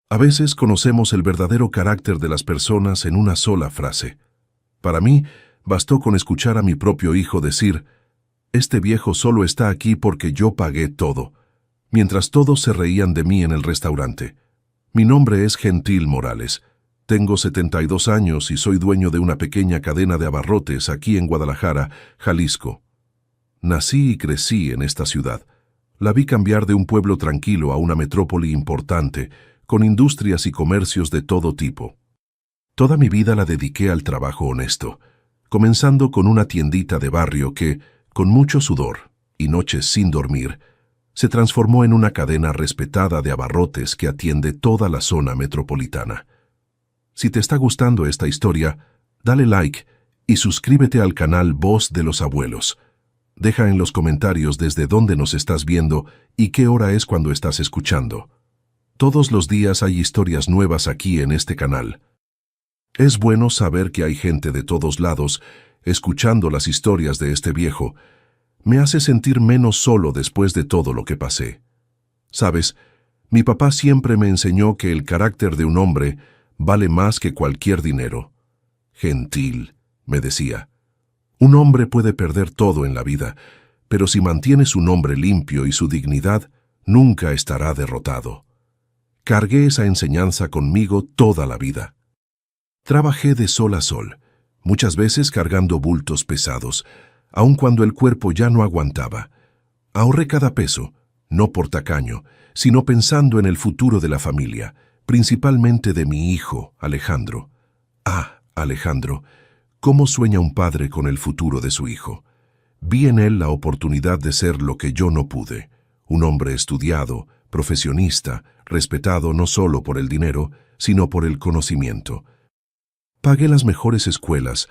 A veces conocemos el verdadero carácter de las personas en una sola frase. Para mí, bastó con escuchar a mi propio hijo decir: «Este viejo solo está aquí porque yo pagué todo», mientras todos se reían de mí en el restaurante. Mi nombre es Gentil Morales. Tengo 72 años y soy dueño de una pequeña cadena de abarrotes aquí en Guadalajara, Jalisco. Nací y crecí en esta ciudad. La vi cambiar de un pueblo tranquilo a una metrópoli importante, con industrias y comercios de todo tipo. Toda mi vida la dediqué al trabajo honesto, comenzando con una tiendita de barrio que, con mucho sudor y noches sin dormir, se transformó en una cadena respetada de abarrotes que atiende toda la zona metropolitana. Si te está gustando esta historia, dale like y suscríbete al canal Voz de los Abuelos. Deja en los comentarios desde dónde nos estás viendo y qué hora es cuando estás escuchando. Todos los días hay historias nuevas aquí en este canal. Es bueno saber que hay gente de todos lados escuchando las historias de este viejo. Me hace sentir menos solo después de todo lo que pasé. ¿Sabes? Mi papá siempre me enseñó que el carácter de un hombre vale más que cualquier dinero. Gentil, me decía. Un hombre puede perder todo en la vida, pero si mantiene su nombre limpio y su dignidad, nunca estará derrotado. Cargué esa enseñanza conmigo toda la vida. Trabajé de sol a sol, muchas veces cargando bultos pesados, aun cuando el cuerpo ya no aguantaba. Ahorré cada peso, no por tacaño, sino pensando en el futuro de la familia, principalmente de mi hijo, Alejandro. Ah, Alejandro, ¿cómo sueña un padre con el futuro de su hijo? Vi en él la oportunidad de ser lo que yo no pude, un hombre estudiado, profesionista, respetado no solo por el dinero, sino por el conocimiento. Pagué las mejores escuelas,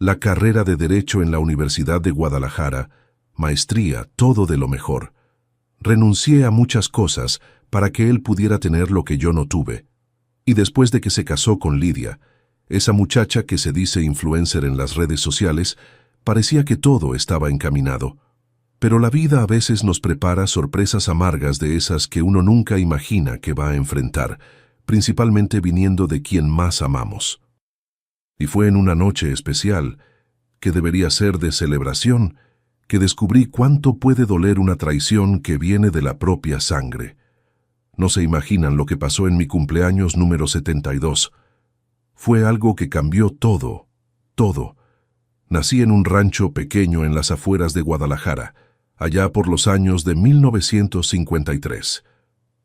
la carrera de Derecho en la Universidad de Guadalajara, maestría, todo de lo mejor. Renuncié a muchas cosas para que él pudiera tener lo que yo no tuve. Y después de que se casó con Lidia, esa muchacha que se dice influencer en las redes sociales, parecía que todo estaba encaminado. Pero la vida a veces nos prepara sorpresas amargas de esas que uno nunca imagina que va a enfrentar, principalmente viniendo de quien más amamos. Y fue en una noche especial, que debería ser de celebración, que descubrí cuánto puede doler una traición que viene de la propia sangre. No se imaginan lo que pasó en mi cumpleaños número 72. Fue algo que cambió todo, todo. Nací en un rancho pequeño en las afueras de Guadalajara, allá por los años de 1953.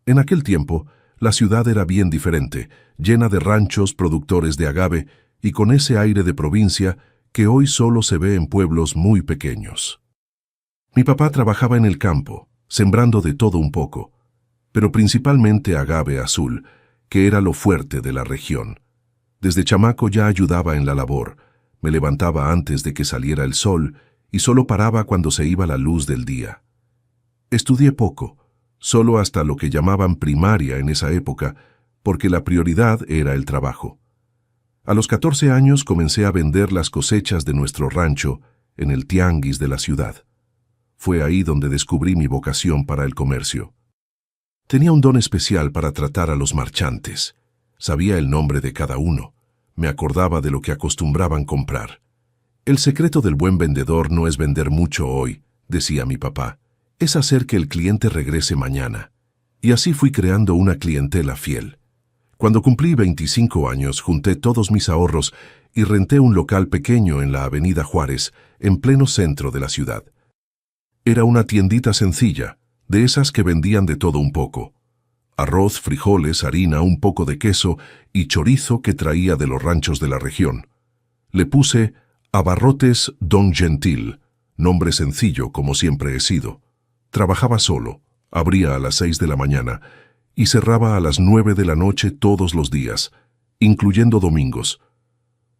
En aquel tiempo, la ciudad era bien diferente, llena de ranchos productores de agave y con ese aire de provincia que hoy solo se ve en pueblos muy pequeños. Mi papá trabajaba en el campo, sembrando de todo un poco, pero principalmente agave azul, que era lo fuerte de la región. Desde chamaco ya ayudaba en la labor, me levantaba antes de que saliera el sol y solo paraba cuando se iba la luz del día. Estudié poco, solo hasta lo que llamaban primaria en esa época, porque la prioridad era el trabajo. A los 14 años comencé a vender las cosechas de nuestro rancho en el tianguis de la ciudad. Fue ahí donde descubrí mi vocación para el comercio. Tenía un don especial para tratar a los marchantes. Sabía el nombre de cada uno. Me acordaba de lo que acostumbraban comprar. El secreto del buen vendedor no es vender mucho hoy, decía mi papá. Es hacer que el cliente regrese mañana. Y así fui creando una clientela fiel. Cuando cumplí 25 años, junté todos mis ahorros y renté un local pequeño en la Avenida Juárez, en pleno centro de la ciudad. Era una tiendita sencilla, de esas que vendían de todo un poco. Arroz, frijoles, harina, un poco de queso y chorizo que traía de los ranchos de la región. Le puse Abarrotes Don Gentil, nombre sencillo como siempre he sido. Trabajaba solo, abría a las 6 de la mañana y cerraba a las 9 de la noche todos los días, incluyendo domingos.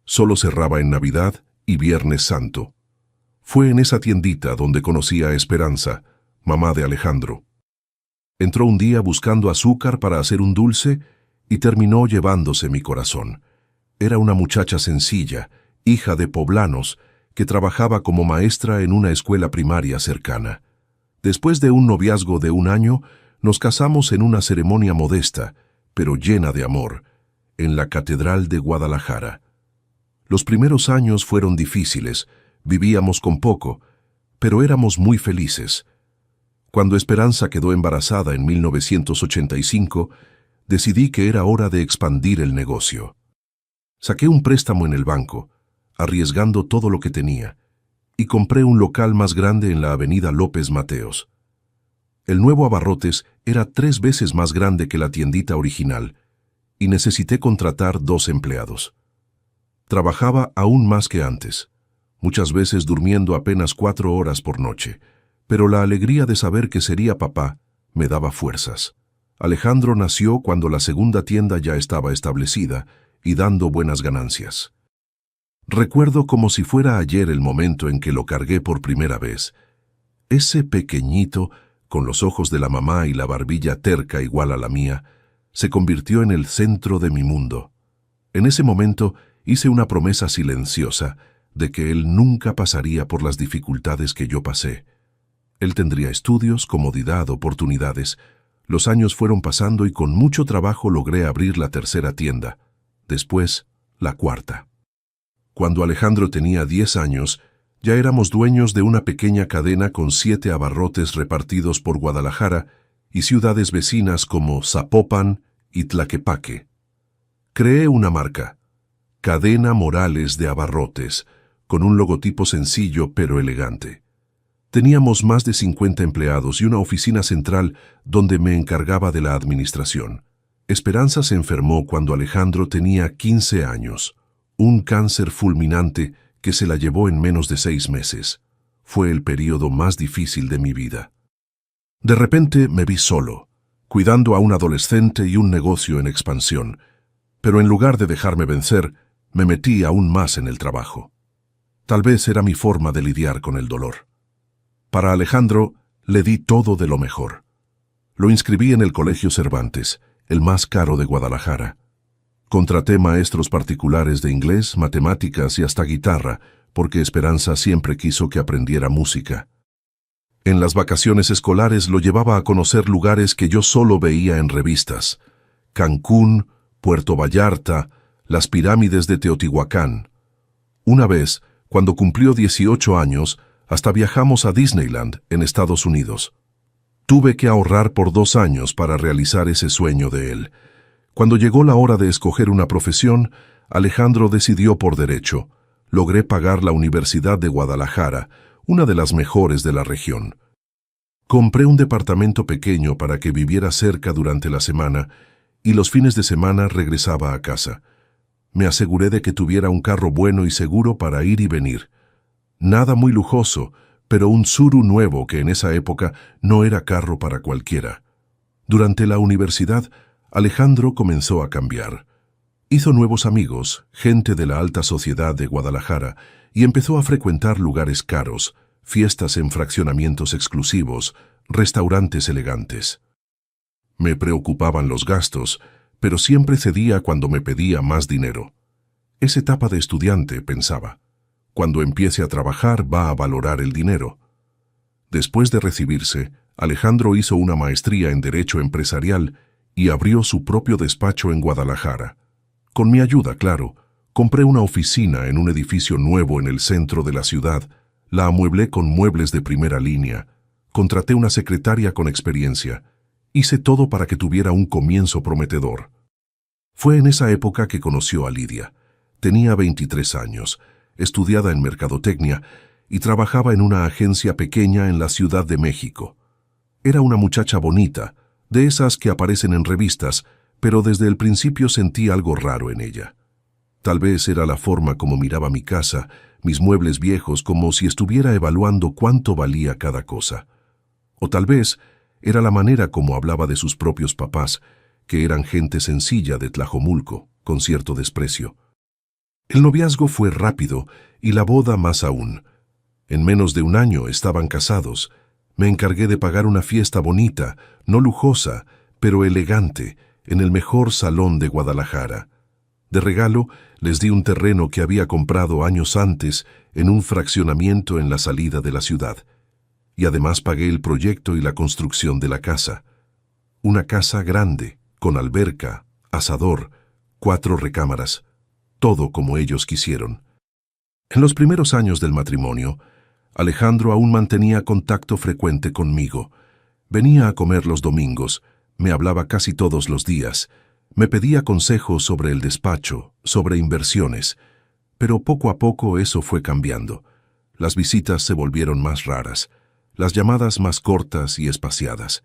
Solo cerraba en Navidad y Viernes Santo. Fue en esa tiendita donde conocí a Esperanza, mamá de Alejandro. Entró un día buscando azúcar para hacer un dulce y terminó llevándose mi corazón. Era una muchacha sencilla, hija de poblanos, que trabajaba como maestra en una escuela primaria cercana. Después de un noviazgo de 1 año, nos casamos en una ceremonia modesta, pero llena de amor, en la Catedral de Guadalajara. Los primeros años fueron difíciles, vivíamos con poco, pero éramos muy felices. Cuando Esperanza quedó embarazada en 1985, decidí que era hora de expandir el negocio. Saqué un préstamo en el banco, arriesgando todo lo que tenía, y compré un local más grande en la avenida López Mateos. El nuevo Abarrotes era 3 veces más grande que la tiendita original, y necesité contratar 2 empleados. Trabajaba aún más que antes, muchas veces durmiendo apenas 4 horas por noche, pero la alegría de saber que sería papá me daba fuerzas. Alejandro nació cuando la segunda tienda ya estaba establecida y dando buenas ganancias. Recuerdo como si fuera ayer el momento en que lo cargué por primera vez. Ese pequeñito, con los ojos de la mamá y la barbilla terca igual a la mía, se convirtió en el centro de mi mundo. En ese momento hice una promesa silenciosa de que él nunca pasaría por las dificultades que yo pasé. Él tendría estudios, comodidad, oportunidades. Los años fueron pasando y con mucho trabajo logré abrir la 3ª tienda, después la 4ª. Cuando Alejandro tenía 10 años, ya éramos dueños de una pequeña cadena con 7 abarrotes repartidos por Guadalajara y ciudades vecinas como Zapopan y Tlaquepaque. Creé una marca, Cadena Morales de Abarrotes, con un logotipo sencillo pero elegante. Teníamos más de 50 empleados y una oficina central donde me encargaba de la administración. Esperanza se enfermó cuando Alejandro tenía 15 años, un cáncer fulminante que se la llevó en menos de 6 meses. Fue el periodo más difícil de mi vida. De repente me vi solo, cuidando a un adolescente y un negocio en expansión, pero en lugar de dejarme vencer, me metí aún más en el trabajo. Tal vez era mi forma de lidiar con el dolor. Para Alejandro, le di todo de lo mejor. Lo inscribí en el Colegio Cervantes, el más caro de Guadalajara. Contraté maestros particulares de inglés, matemáticas y hasta guitarra, porque Esperanza siempre quiso que aprendiera música. En las vacaciones escolares lo llevaba a conocer lugares que yo solo veía en revistas: Cancún, Puerto Vallarta, las pirámides de Teotihuacán. Una vez, cuando cumplió 18 años, hasta viajamos a Disneyland, en Estados Unidos. Tuve que ahorrar por 2 años para realizar ese sueño de él. Cuando llegó la hora de escoger una profesión, Alejandro decidió por derecho. Logré pagar la Universidad de Guadalajara, una de las mejores de la región. Compré un departamento pequeño para que viviera cerca durante la semana y los fines de semana regresaba a casa. Me aseguré de que tuviera un carro bueno y seguro para ir y venir. Nada muy lujoso, pero un Tsuru nuevo que en esa época no era carro para cualquiera. Durante la universidad, Alejandro comenzó a cambiar. Hizo nuevos amigos, gente de la alta sociedad de Guadalajara, y empezó a frecuentar lugares caros, fiestas en fraccionamientos exclusivos, restaurantes elegantes. Me preocupaban los gastos, pero siempre cedía cuando me pedía más dinero. Es etapa de estudiante, pensaba. Cuando empiece a trabajar va a valorar el dinero. Después de recibirse, Alejandro hizo una maestría en Derecho Empresarial y abrió su propio despacho en Guadalajara. Con mi ayuda, claro, compré una oficina en un edificio nuevo en el centro de la ciudad, la amueblé con muebles de primera línea, contraté una secretaria con experiencia, hice todo para que tuviera un comienzo prometedor. Fue en esa época que conoció a Lidia. Tenía 23 años, estudiada en mercadotecnia y trabajaba en una agencia pequeña en la Ciudad de México. Era una muchacha bonita, de esas que aparecen en revistas, pero desde el principio sentí algo raro en ella. Tal vez era la forma como miraba mi casa, mis muebles viejos, como si estuviera evaluando cuánto valía cada cosa. O tal vez era la manera como hablaba de sus propios papás, que eran gente sencilla de Tlajomulco, con cierto desprecio. El noviazgo fue rápido y la boda más aún. En menos de un año estaban casados. Me encargué de pagar una fiesta bonita, no lujosa, pero elegante, en el mejor salón de Guadalajara. De regalo, les di un terreno que había comprado años antes en un fraccionamiento en la salida de la ciudad. Y además pagué el proyecto y la construcción de la casa. Una casa grande, con alberca, asador, 4 recámaras, todo como ellos quisieron. En los primeros años del matrimonio, Alejandro aún mantenía contacto frecuente conmigo. Venía a comer los domingos, me hablaba casi todos los días, me pedía consejos sobre el despacho, sobre inversiones, pero poco a poco eso fue cambiando. Las visitas se volvieron más raras, las llamadas más cortas y espaciadas.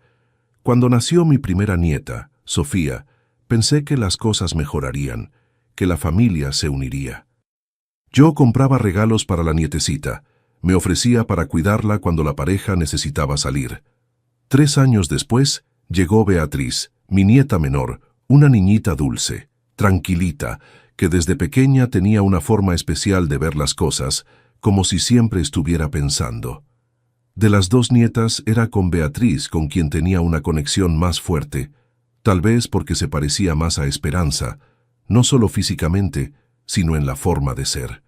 Cuando nació mi primera nieta, Sofía, pensé que las cosas mejorarían, que la familia se uniría. Yo compraba regalos para la nietecita, me ofrecía para cuidarla cuando la pareja necesitaba salir. 3 años después, llegó Beatriz, mi nieta menor, una niñita dulce, tranquilita, que desde pequeña tenía una forma especial de ver las cosas, como si siempre estuviera pensando. De las 2 nietas era con Beatriz con quien tenía una conexión más fuerte, tal vez porque se parecía más a Esperanza, no solo físicamente, sino en la forma de ser.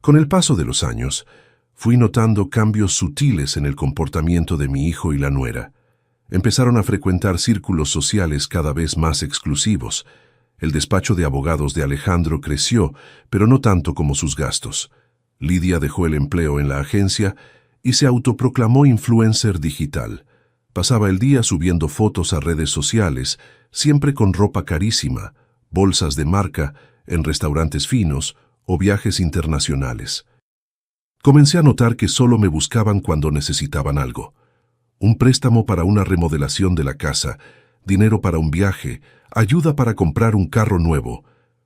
Con el paso de los años, fui notando cambios sutiles en el comportamiento de mi hijo y la nuera. Empezaron a frecuentar círculos sociales cada vez más exclusivos. El despacho de abogados de Alejandro creció, pero no tanto como sus gastos. Lidia dejó el empleo en la agencia y se autoproclamó influencer digital. Pasaba el día subiendo fotos a redes sociales, siempre con ropa carísima, bolsas de marca, en restaurantes finos o viajes internacionales. Comencé a notar que solo me buscaban cuando necesitaban algo. Un préstamo para una remodelación de la casa, dinero para un viaje, ayuda para comprar un carro nuevo,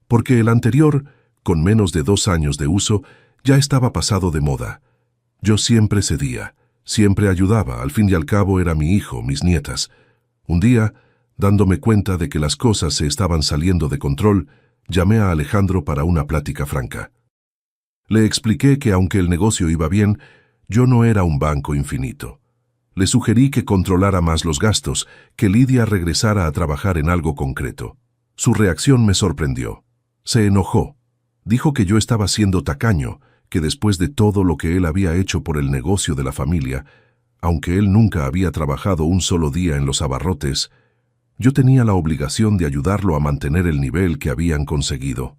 porque el anterior, con menos de 2 años de uso, ya estaba pasado de moda. Yo siempre cedía, siempre ayudaba, al fin y al cabo era mi hijo, mis nietas. Un día, dándome cuenta de que las cosas se estaban saliendo de control, llamé a Alejandro para una plática franca. Le expliqué que aunque el negocio iba bien, yo no era un banco infinito. Le sugerí que controlara más los gastos, que Lidia regresara a trabajar en algo concreto. Su reacción me sorprendió. Se enojó. Dijo que yo estaba siendo tacaño, que después de todo lo que él había hecho por el negocio de la familia, aunque él nunca había trabajado un solo día en los abarrotes, yo tenía la obligación de ayudarlo a mantener el nivel que habían conseguido.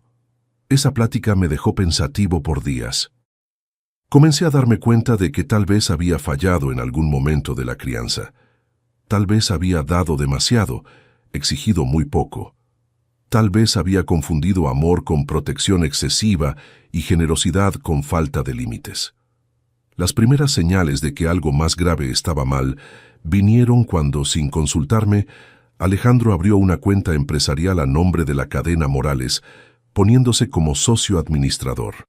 Esa plática me dejó pensativo por días. Comencé a darme cuenta de que tal vez había fallado en algún momento de la crianza. Tal vez había dado demasiado, exigido muy poco. Tal vez había confundido amor con protección excesiva y generosidad con falta de límites. Las primeras señales de que algo más grave estaba mal vinieron cuando, sin consultarme, Alejandro abrió una cuenta empresarial a nombre de la cadena Morales, poniéndose como socio administrador.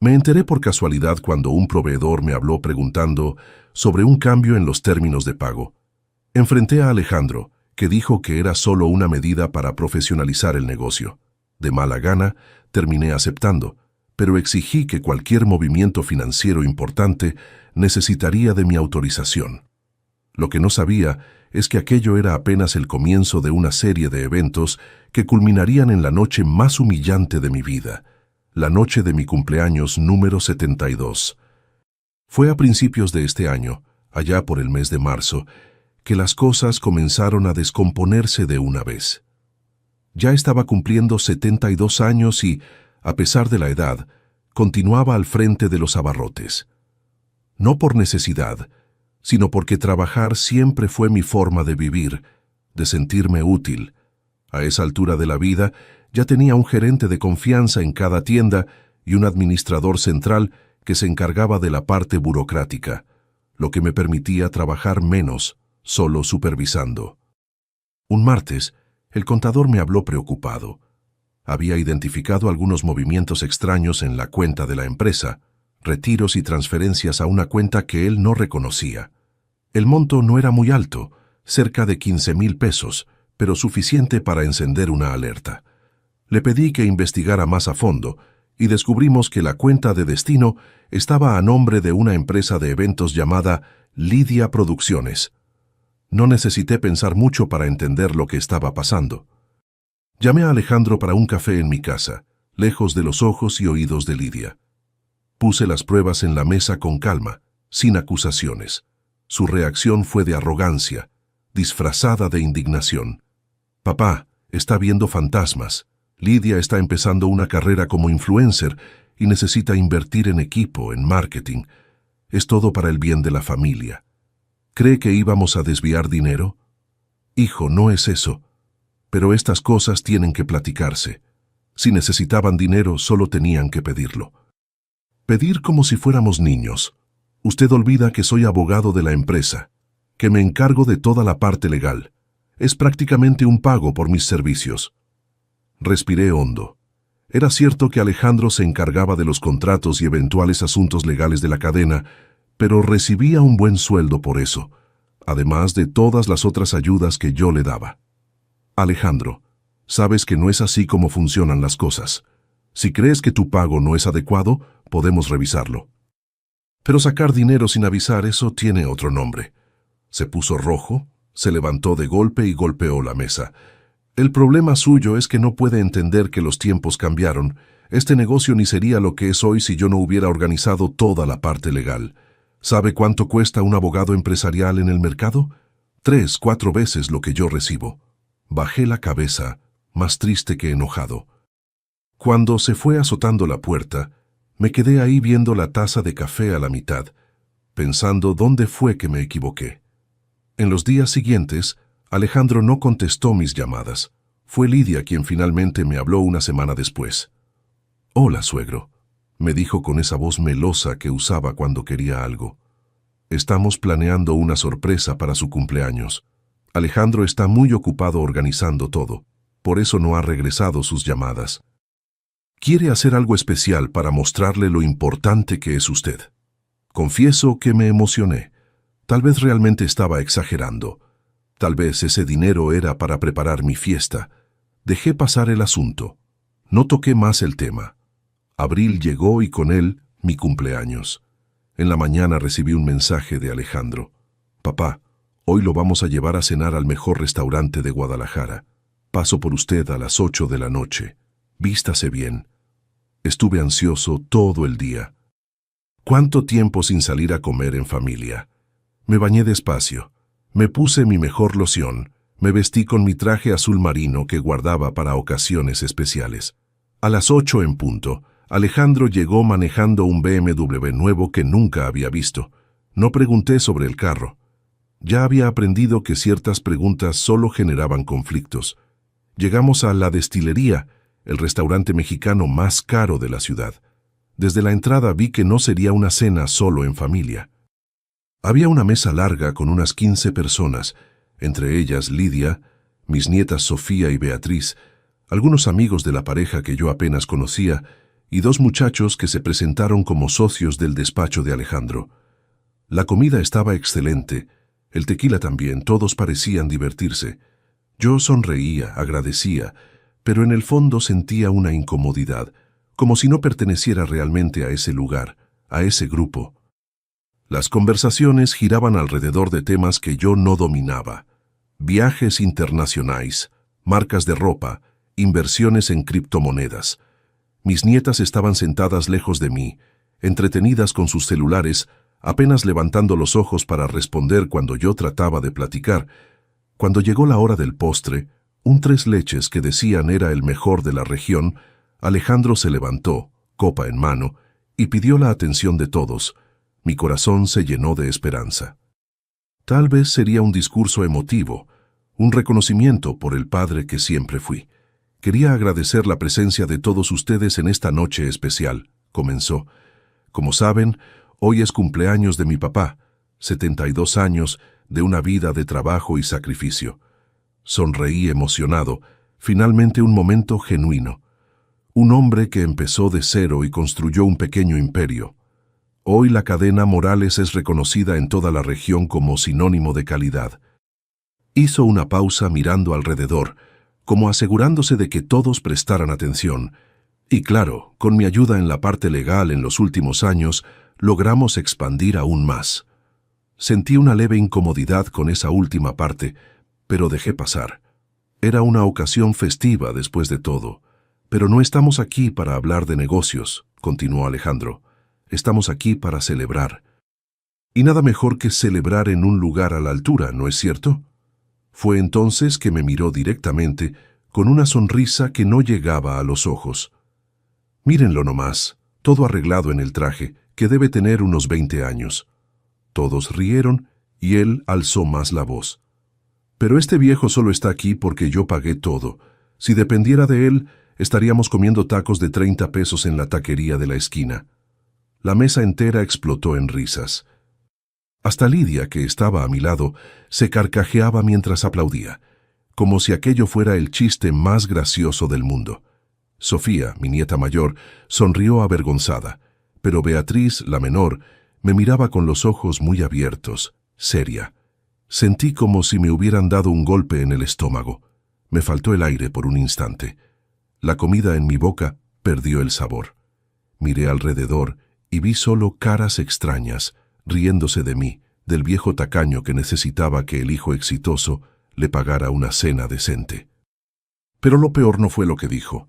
Me enteré por casualidad cuando un proveedor me habló preguntando sobre un cambio en los términos de pago. Enfrenté a Alejandro, que dijo que era solo una medida para profesionalizar el negocio. De mala gana, terminé aceptando, pero exigí que cualquier movimiento financiero importante necesitaría de mi autorización. Lo que no sabía es que aquello era apenas el comienzo de una serie de eventos que culminarían en la noche más humillante de mi vida, la noche de mi cumpleaños número 72. Fue a principios de este año, allá por el mes de marzo, que las cosas comenzaron a descomponerse de una vez. Ya estaba cumpliendo 72 años y, a pesar de la edad, continuaba al frente de los abarrotes. No por necesidad, sino porque trabajar siempre fue mi forma de vivir, de sentirme útil. A esa altura de la vida ya tenía un gerente de confianza en cada tienda y un administrador central que se encargaba de la parte burocrática, lo que me permitía trabajar menos, solo supervisando. Un martes, el contador me habló preocupado. Había identificado algunos movimientos extraños en la cuenta de la empresa, retiros y transferencias a una cuenta que él no reconocía. El monto no era muy alto, cerca de 15,000 pesos, pero suficiente para encender una alerta. Le pedí que investigara más a fondo y descubrimos que la cuenta de destino estaba a nombre de una empresa de eventos llamada Lidia Producciones. No necesité pensar mucho para entender lo que estaba pasando. Llamé a Alejandro para un café en mi casa, lejos de los ojos y oídos de Lidia. Puse las pruebas en la mesa con calma, sin acusaciones. Su reacción fue de arrogancia, disfrazada de indignación. Papá, está viendo fantasmas. Lidia está empezando una carrera como influencer y necesita invertir en equipo, en marketing. Es todo para el bien de la familia. ¿Cree que íbamos a desviar dinero? Hijo, no es eso. Pero estas cosas tienen que platicarse. Si necesitaban dinero, solo tenían que pedirlo. Pedir como si fuéramos niños. Usted olvida que soy abogado de la empresa, que me encargo de toda la parte legal. Es prácticamente un pago por mis servicios. Respiré hondo. Era cierto que Alejandro se encargaba de los contratos y eventuales asuntos legales de la cadena, pero recibía un buen sueldo por eso, además de todas las otras ayudas que yo le daba. Alejandro, sabes que no es así como funcionan las cosas. Si crees que tu pago no es adecuado, podemos revisarlo. Pero sacar dinero sin avisar, eso tiene otro nombre. Se puso rojo, se levantó de golpe y golpeó la mesa. El problema suyo es que no puede entender que los tiempos cambiaron. Este negocio ni sería lo que es hoy si yo no hubiera organizado toda la parte legal. ¿Sabe cuánto cuesta un abogado empresarial en el mercado? 3, 4 veces lo que yo recibo. Bajé la cabeza, más triste que enojado. Cuando se fue azotando la puerta, me quedé ahí viendo la taza de café a la mitad, pensando dónde fue que me equivoqué. En los días siguientes, Alejandro no contestó mis llamadas. Fue Lidia quien finalmente me habló una semana después. «Hola, suegro», me dijo con esa voz melosa que usaba cuando quería algo. «Estamos planeando una sorpresa para su cumpleaños. Alejandro está muy ocupado organizando todo, por eso no ha regresado sus llamadas. Quiere hacer algo especial para mostrarle lo importante que es usted». Confieso que me emocioné. Tal vez realmente estaba exagerando. Tal vez ese dinero era para preparar mi fiesta. Dejé pasar el asunto. No toqué más el tema. Abril llegó y con él mi cumpleaños. En la mañana recibí un mensaje de Alejandro. «Papá, hoy lo vamos a llevar a cenar al mejor restaurante de Guadalajara. Paso por usted a las 8 de la noche. Vístase bien». Estuve ansioso todo el día. ¿Cuánto tiempo sin salir a comer en familia? Me bañé despacio. Me puse mi mejor loción. Me vestí con mi traje azul marino que guardaba para ocasiones especiales. A las 8 en punto, Alejandro llegó manejando un BMW nuevo que nunca había visto. No pregunté sobre el carro. Ya había aprendido que ciertas preguntas solo generaban conflictos. Llegamos a La Destilería, el restaurante mexicano más caro de la ciudad. Desde la entrada vi que no sería una cena solo en familia. Había una mesa larga con unas 15 personas, entre ellas Lidia, mis nietas Sofía y Beatriz, algunos amigos de la pareja que yo apenas conocía y 2 muchachos que se presentaron como socios del despacho de Alejandro. La comida estaba excelente, el tequila también, todos parecían divertirse. Yo sonreía, agradecía, pero en el fondo sentía una incomodidad, como si no perteneciera realmente a ese lugar, a ese grupo. Las conversaciones giraban alrededor de temas que yo no dominaba: viajes internacionales, marcas de ropa, inversiones en criptomonedas. Mis nietas estaban sentadas lejos de mí, entretenidas con sus celulares, apenas levantando los ojos para responder cuando yo trataba de platicar. Cuando llegó la hora del postre, un 3 leches que decían era el mejor de la región, Alejandro se levantó, copa en mano, y pidió la atención de todos. Mi corazón se llenó de esperanza. Tal vez sería un discurso emotivo, un reconocimiento por el padre que siempre fui. Quería agradecer la presencia de todos ustedes en esta noche especial, comenzó. Como saben, hoy es cumpleaños de mi papá, 72 años de una vida de trabajo y sacrificio. Sonreí emocionado, finalmente un momento genuino. Un hombre que empezó de cero y construyó un pequeño imperio. Hoy la cadena Morales es reconocida en toda la región como sinónimo de calidad. Hizo una pausa mirando alrededor, como asegurándose de que todos prestaran atención. Y claro, con mi ayuda en la parte legal en los últimos años, logramos expandir aún más. Sentí una leve incomodidad con esa última parte, pero dejé pasar. Era una ocasión festiva después de todo. Pero no estamos aquí para hablar de negocios, continuó Alejandro. Estamos aquí para celebrar. Y nada mejor que celebrar en un lugar a la altura, ¿no es cierto? Fue entonces que me miró directamente, con una sonrisa que no llegaba a los ojos. Mírenlo nomás, todo arreglado en el traje, que debe tener unos 20 años. Todos rieron y él alzó más la voz. Pero este viejo solo está aquí porque yo pagué todo. Si dependiera de él, estaríamos comiendo tacos de 30 pesos en la taquería de la esquina. La mesa entera explotó en risas. Hasta Lidia, que estaba a mi lado, se carcajeaba mientras aplaudía, como si aquello fuera el chiste más gracioso del mundo. Sofía, mi nieta mayor, sonrió avergonzada, pero Beatriz, la menor, me miraba con los ojos muy abiertos, seria. Sentí como si me hubieran dado un golpe en el estómago. Me faltó el aire por un instante. La comida en mi boca perdió el sabor. Miré alrededor y vi solo caras extrañas, riéndose de mí, del viejo tacaño que necesitaba que el hijo exitoso le pagara una cena decente. Pero lo peor no fue lo que dijo.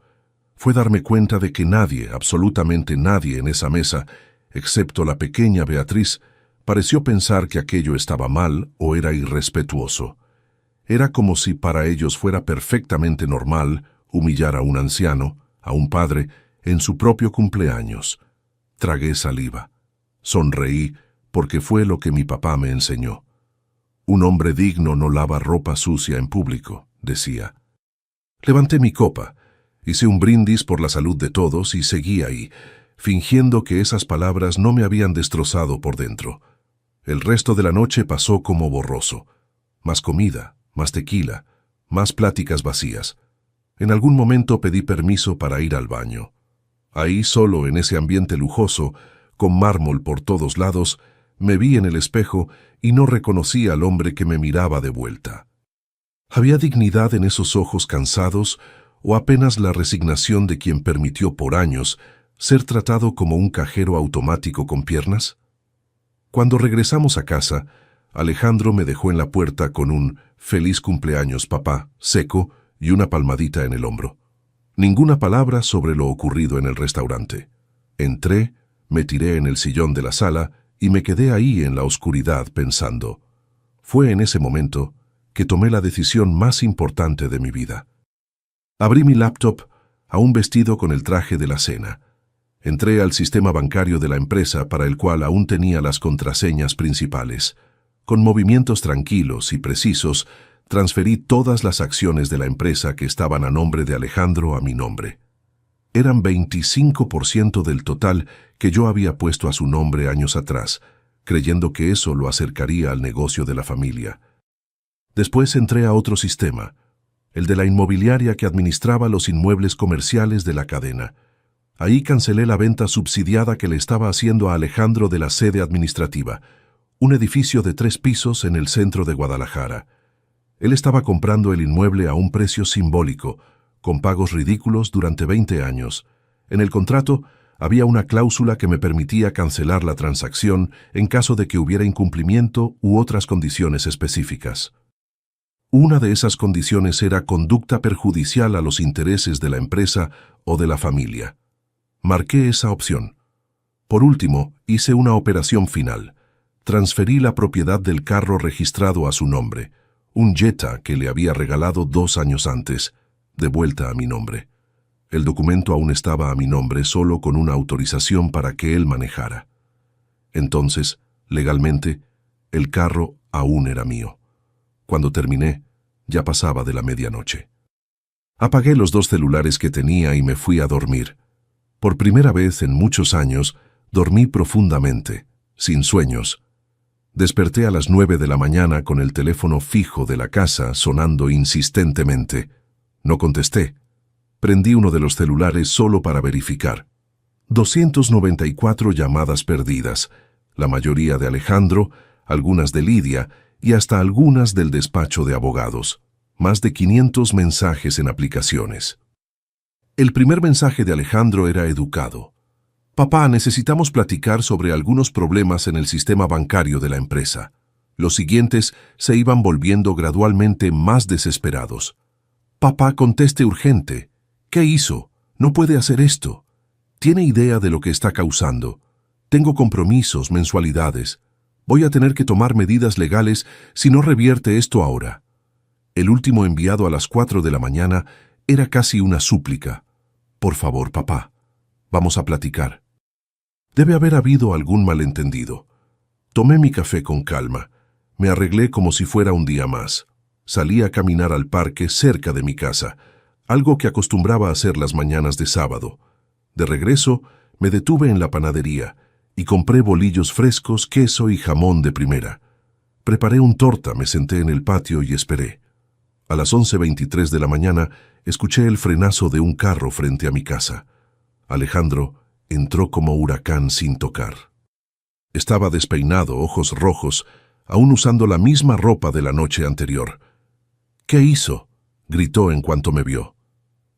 Fue darme cuenta de que nadie, absolutamente nadie en esa mesa, excepto la pequeña Beatriz, pareció pensar que aquello estaba mal o era irrespetuoso. Era como si para ellos fuera perfectamente normal humillar a un anciano, a un padre, en su propio cumpleaños. Tragué saliva. Sonreí porque fue lo que mi papá me enseñó. Un hombre digno no lava ropa sucia en público, decía. Levanté mi copa, hice un brindis por la salud de todos y seguí ahí, fingiendo que esas palabras no me habían destrozado por dentro. El resto de la noche pasó como borroso. Más comida, más tequila, más pláticas vacías. En algún momento pedí permiso para ir al baño. Ahí, solo en ese ambiente lujoso, con mármol por todos lados, me vi en el espejo y no reconocí al hombre que me miraba de vuelta. ¿Había dignidad en esos ojos cansados o apenas la resignación de quien permitió por años ser tratado como un cajero automático con piernas? Cuando regresamos a casa, Alejandro me dejó en la puerta con un «Feliz cumpleaños, papá», seco y una palmadita en el hombro. Ninguna palabra sobre lo ocurrido en el restaurante. Entré, me tiré en el sillón de la sala y me quedé ahí en la oscuridad pensando. Fue en ese momento que tomé la decisión más importante de mi vida. Abrí mi laptop, aún vestido con el traje de la cena. Entré al sistema bancario de la empresa para el cual aún tenía las contraseñas principales. Con movimientos tranquilos y precisos, transferí todas las acciones de la empresa que estaban a nombre de Alejandro a mi nombre. Eran 25% del total que yo había puesto a su nombre años atrás, creyendo que eso lo acercaría al negocio de la familia. Después entré a otro sistema, el de la inmobiliaria que administraba los inmuebles comerciales de la cadena. Ahí cancelé la venta subsidiada que le estaba haciendo a Alejandro de la sede administrativa, un edificio de 3 pisos en el centro de Guadalajara. Él estaba comprando el inmueble a un precio simbólico, con pagos ridículos durante 20 años. En el contrato había una cláusula que me permitía cancelar la transacción en caso de que hubiera incumplimiento u otras condiciones específicas. Una de esas condiciones era conducta perjudicial a los intereses de la empresa o de la familia. Marqué esa opción. Por último, hice una operación final. Transferí la propiedad del carro registrado a su nombre, un Jetta que le había regalado 2 años antes, de vuelta a mi nombre. El documento aún estaba a mi nombre solo con una autorización para que él manejara. Entonces, legalmente, el carro aún era mío. Cuando terminé, ya pasaba de la medianoche. Apagué los 2 celulares que tenía y me fui a dormir. Por primera vez en muchos años, dormí profundamente, sin sueños. Desperté a las 9 de la mañana con el teléfono fijo de la casa sonando insistentemente. No contesté. Prendí uno de los celulares solo para verificar. 294 llamadas perdidas, la mayoría de Alejandro, algunas de Lidia y hasta algunas del despacho de abogados. Más de 500 mensajes en aplicaciones. El primer mensaje de Alejandro era educado. «Papá, necesitamos platicar sobre algunos problemas en el sistema bancario de la empresa». Los siguientes se iban volviendo gradualmente más desesperados. «Papá, conteste urgente. ¿Qué hizo? No puede hacer esto. ¿Tiene idea de lo que está causando? Tengo compromisos, mensualidades. Voy a tener que tomar medidas legales si no revierte esto ahora». El último enviado a las 4 de la mañana era casi una súplica. Por favor, papá, vamos a platicar. Debe haber habido algún malentendido. Tomé mi café con calma. Me arreglé como si fuera un día más. Salí a caminar al parque cerca de mi casa, algo que acostumbraba a hacer las mañanas de sábado. De regreso, me detuve en la panadería y compré bolillos frescos, queso y jamón de primera. Preparé un torta, me senté en el patio y esperé. A las 11:23 de la mañana, escuché el frenazo de un carro frente a mi casa. Alejandro entró como huracán sin tocar. Estaba despeinado, ojos rojos, aún usando la misma ropa de la noche anterior. ¿Qué hizo?, gritó en cuanto me vio.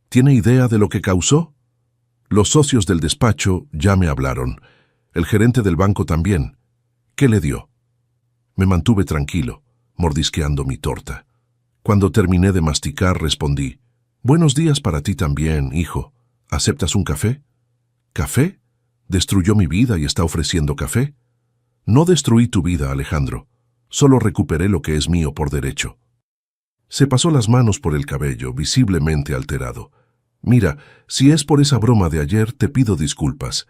¿Tiene idea de lo que causó? Los socios del despacho ya me hablaron. El gerente del banco también. ¿Qué le dio? Me mantuve tranquilo, mordisqueando mi torta. Cuando terminé de masticar, respondí: «Buenos días para ti también, hijo. ¿Aceptas un café?» ¿Café? ¿Destruyó mi vida y está ofreciendo café? No destruí tu vida, Alejandro. Solo recuperé lo que es mío por derecho. Se pasó las manos por el cabello, visiblemente alterado. Mira, si es por esa broma de ayer, te pido disculpas.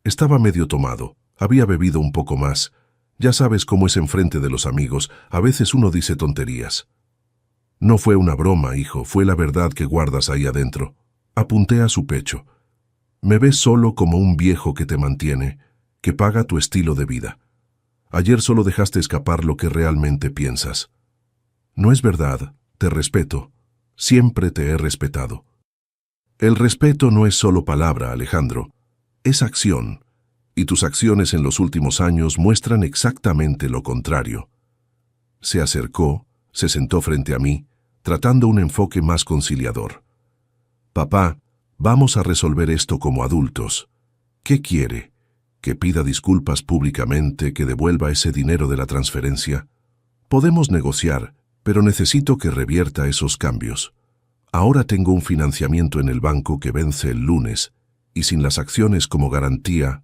Estaba medio tomado, había bebido un poco más. Ya sabes cómo es enfrente de los amigos, a veces uno dice tonterías. No fue una broma, hijo, fue la verdad que guardas ahí adentro. Apunté a su pecho. Me ves solo como un viejo que te mantiene, que paga tu estilo de vida. Ayer solo dejaste escapar lo que realmente piensas. No es verdad, te respeto. Siempre te he respetado. El respeto no es solo palabra, Alejandro. Es acción. Y tus acciones en los últimos años muestran exactamente lo contrario. Se acercó, se sentó frente a mí, tratando un enfoque más conciliador. Papá, vamos a resolver esto como adultos. ¿Qué quiere? ¿Que pida disculpas públicamente, que devuelva ese dinero de la transferencia? Podemos negociar, pero necesito que revierta esos cambios. Ahora tengo un financiamiento en el banco que vence el lunes, y sin las acciones como garantía.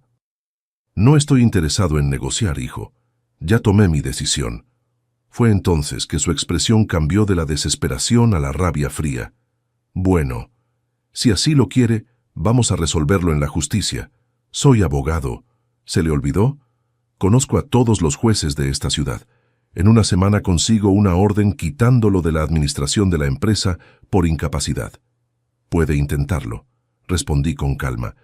No estoy interesado en negociar, hijo. Ya tomé mi decisión. Fue entonces que su expresión cambió de la desesperación a la rabia fría. Bueno, si así lo quiere, vamos a resolverlo en la justicia. Soy abogado. ¿Se le olvidó? Conozco a todos los jueces de esta ciudad. En una semana consigo una orden quitándolo de la administración de la empresa por incapacidad. Puede intentarlo, respondí con calma,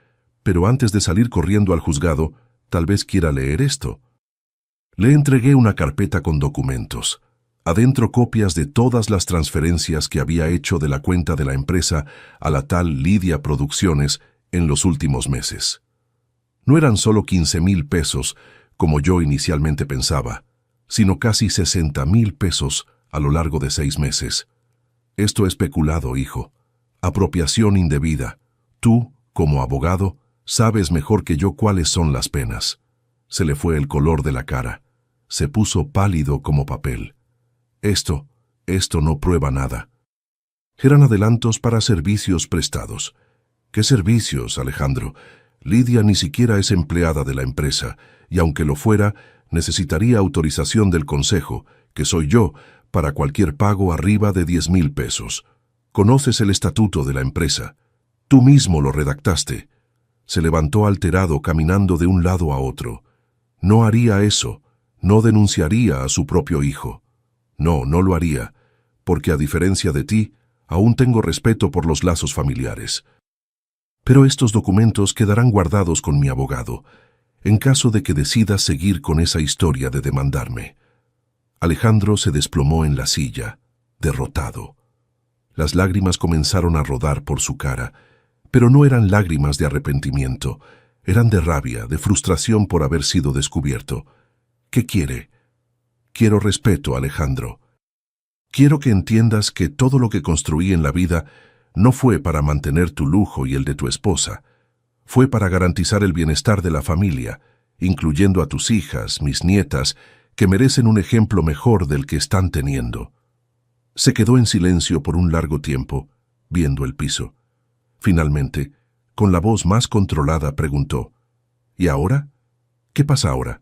pero antes de salir corriendo al juzgado, tal vez quiera leer esto. Le entregué una carpeta con documentos. Adentro copias de todas las transferencias que había hecho de la cuenta de la empresa a la tal Lidia Producciones en los últimos meses. No eran solo 15,000 pesos, como yo inicialmente pensaba, sino casi 60,000 pesos a lo largo de 6 meses. Esto es peculado, hijo. Apropiación indebida. Tú, como abogado, sabes mejor que yo cuáles son las penas. Se le fue el color de la cara. Se puso pálido como papel. Esto no prueba nada. Eran adelantos para servicios prestados. ¿Qué servicios, Alejandro? Lidia ni siquiera es empleada de la empresa, y aunque lo fuera, necesitaría autorización del consejo, que soy yo, para cualquier pago arriba de 10,000 pesos. Conoces el estatuto de la empresa. Tú mismo lo redactaste. Se levantó alterado, caminando de un lado a otro. No haría eso. No denunciaría a su propio hijo. No, no lo haría, porque a diferencia de ti, aún tengo respeto por los lazos familiares. Pero estos documentos quedarán guardados con mi abogado, en caso de que decida seguir con esa historia de demandarme. Alejandro se desplomó en la silla, derrotado. Las lágrimas comenzaron a rodar por su cara, pero no eran lágrimas de arrepentimiento, eran de rabia, de frustración por haber sido descubierto. ¿Qué quiere? Quiero respeto, Alejandro. Quiero que entiendas que todo lo que construí en la vida no fue para mantener tu lujo y el de tu esposa. Fue para garantizar el bienestar de la familia, incluyendo a tus hijas, mis nietas, que merecen un ejemplo mejor del que están teniendo. Se quedó en silencio por un largo tiempo, viendo el piso. Finalmente, con la voz más controlada, preguntó: ¿Y ahora? ¿Qué pasa ahora?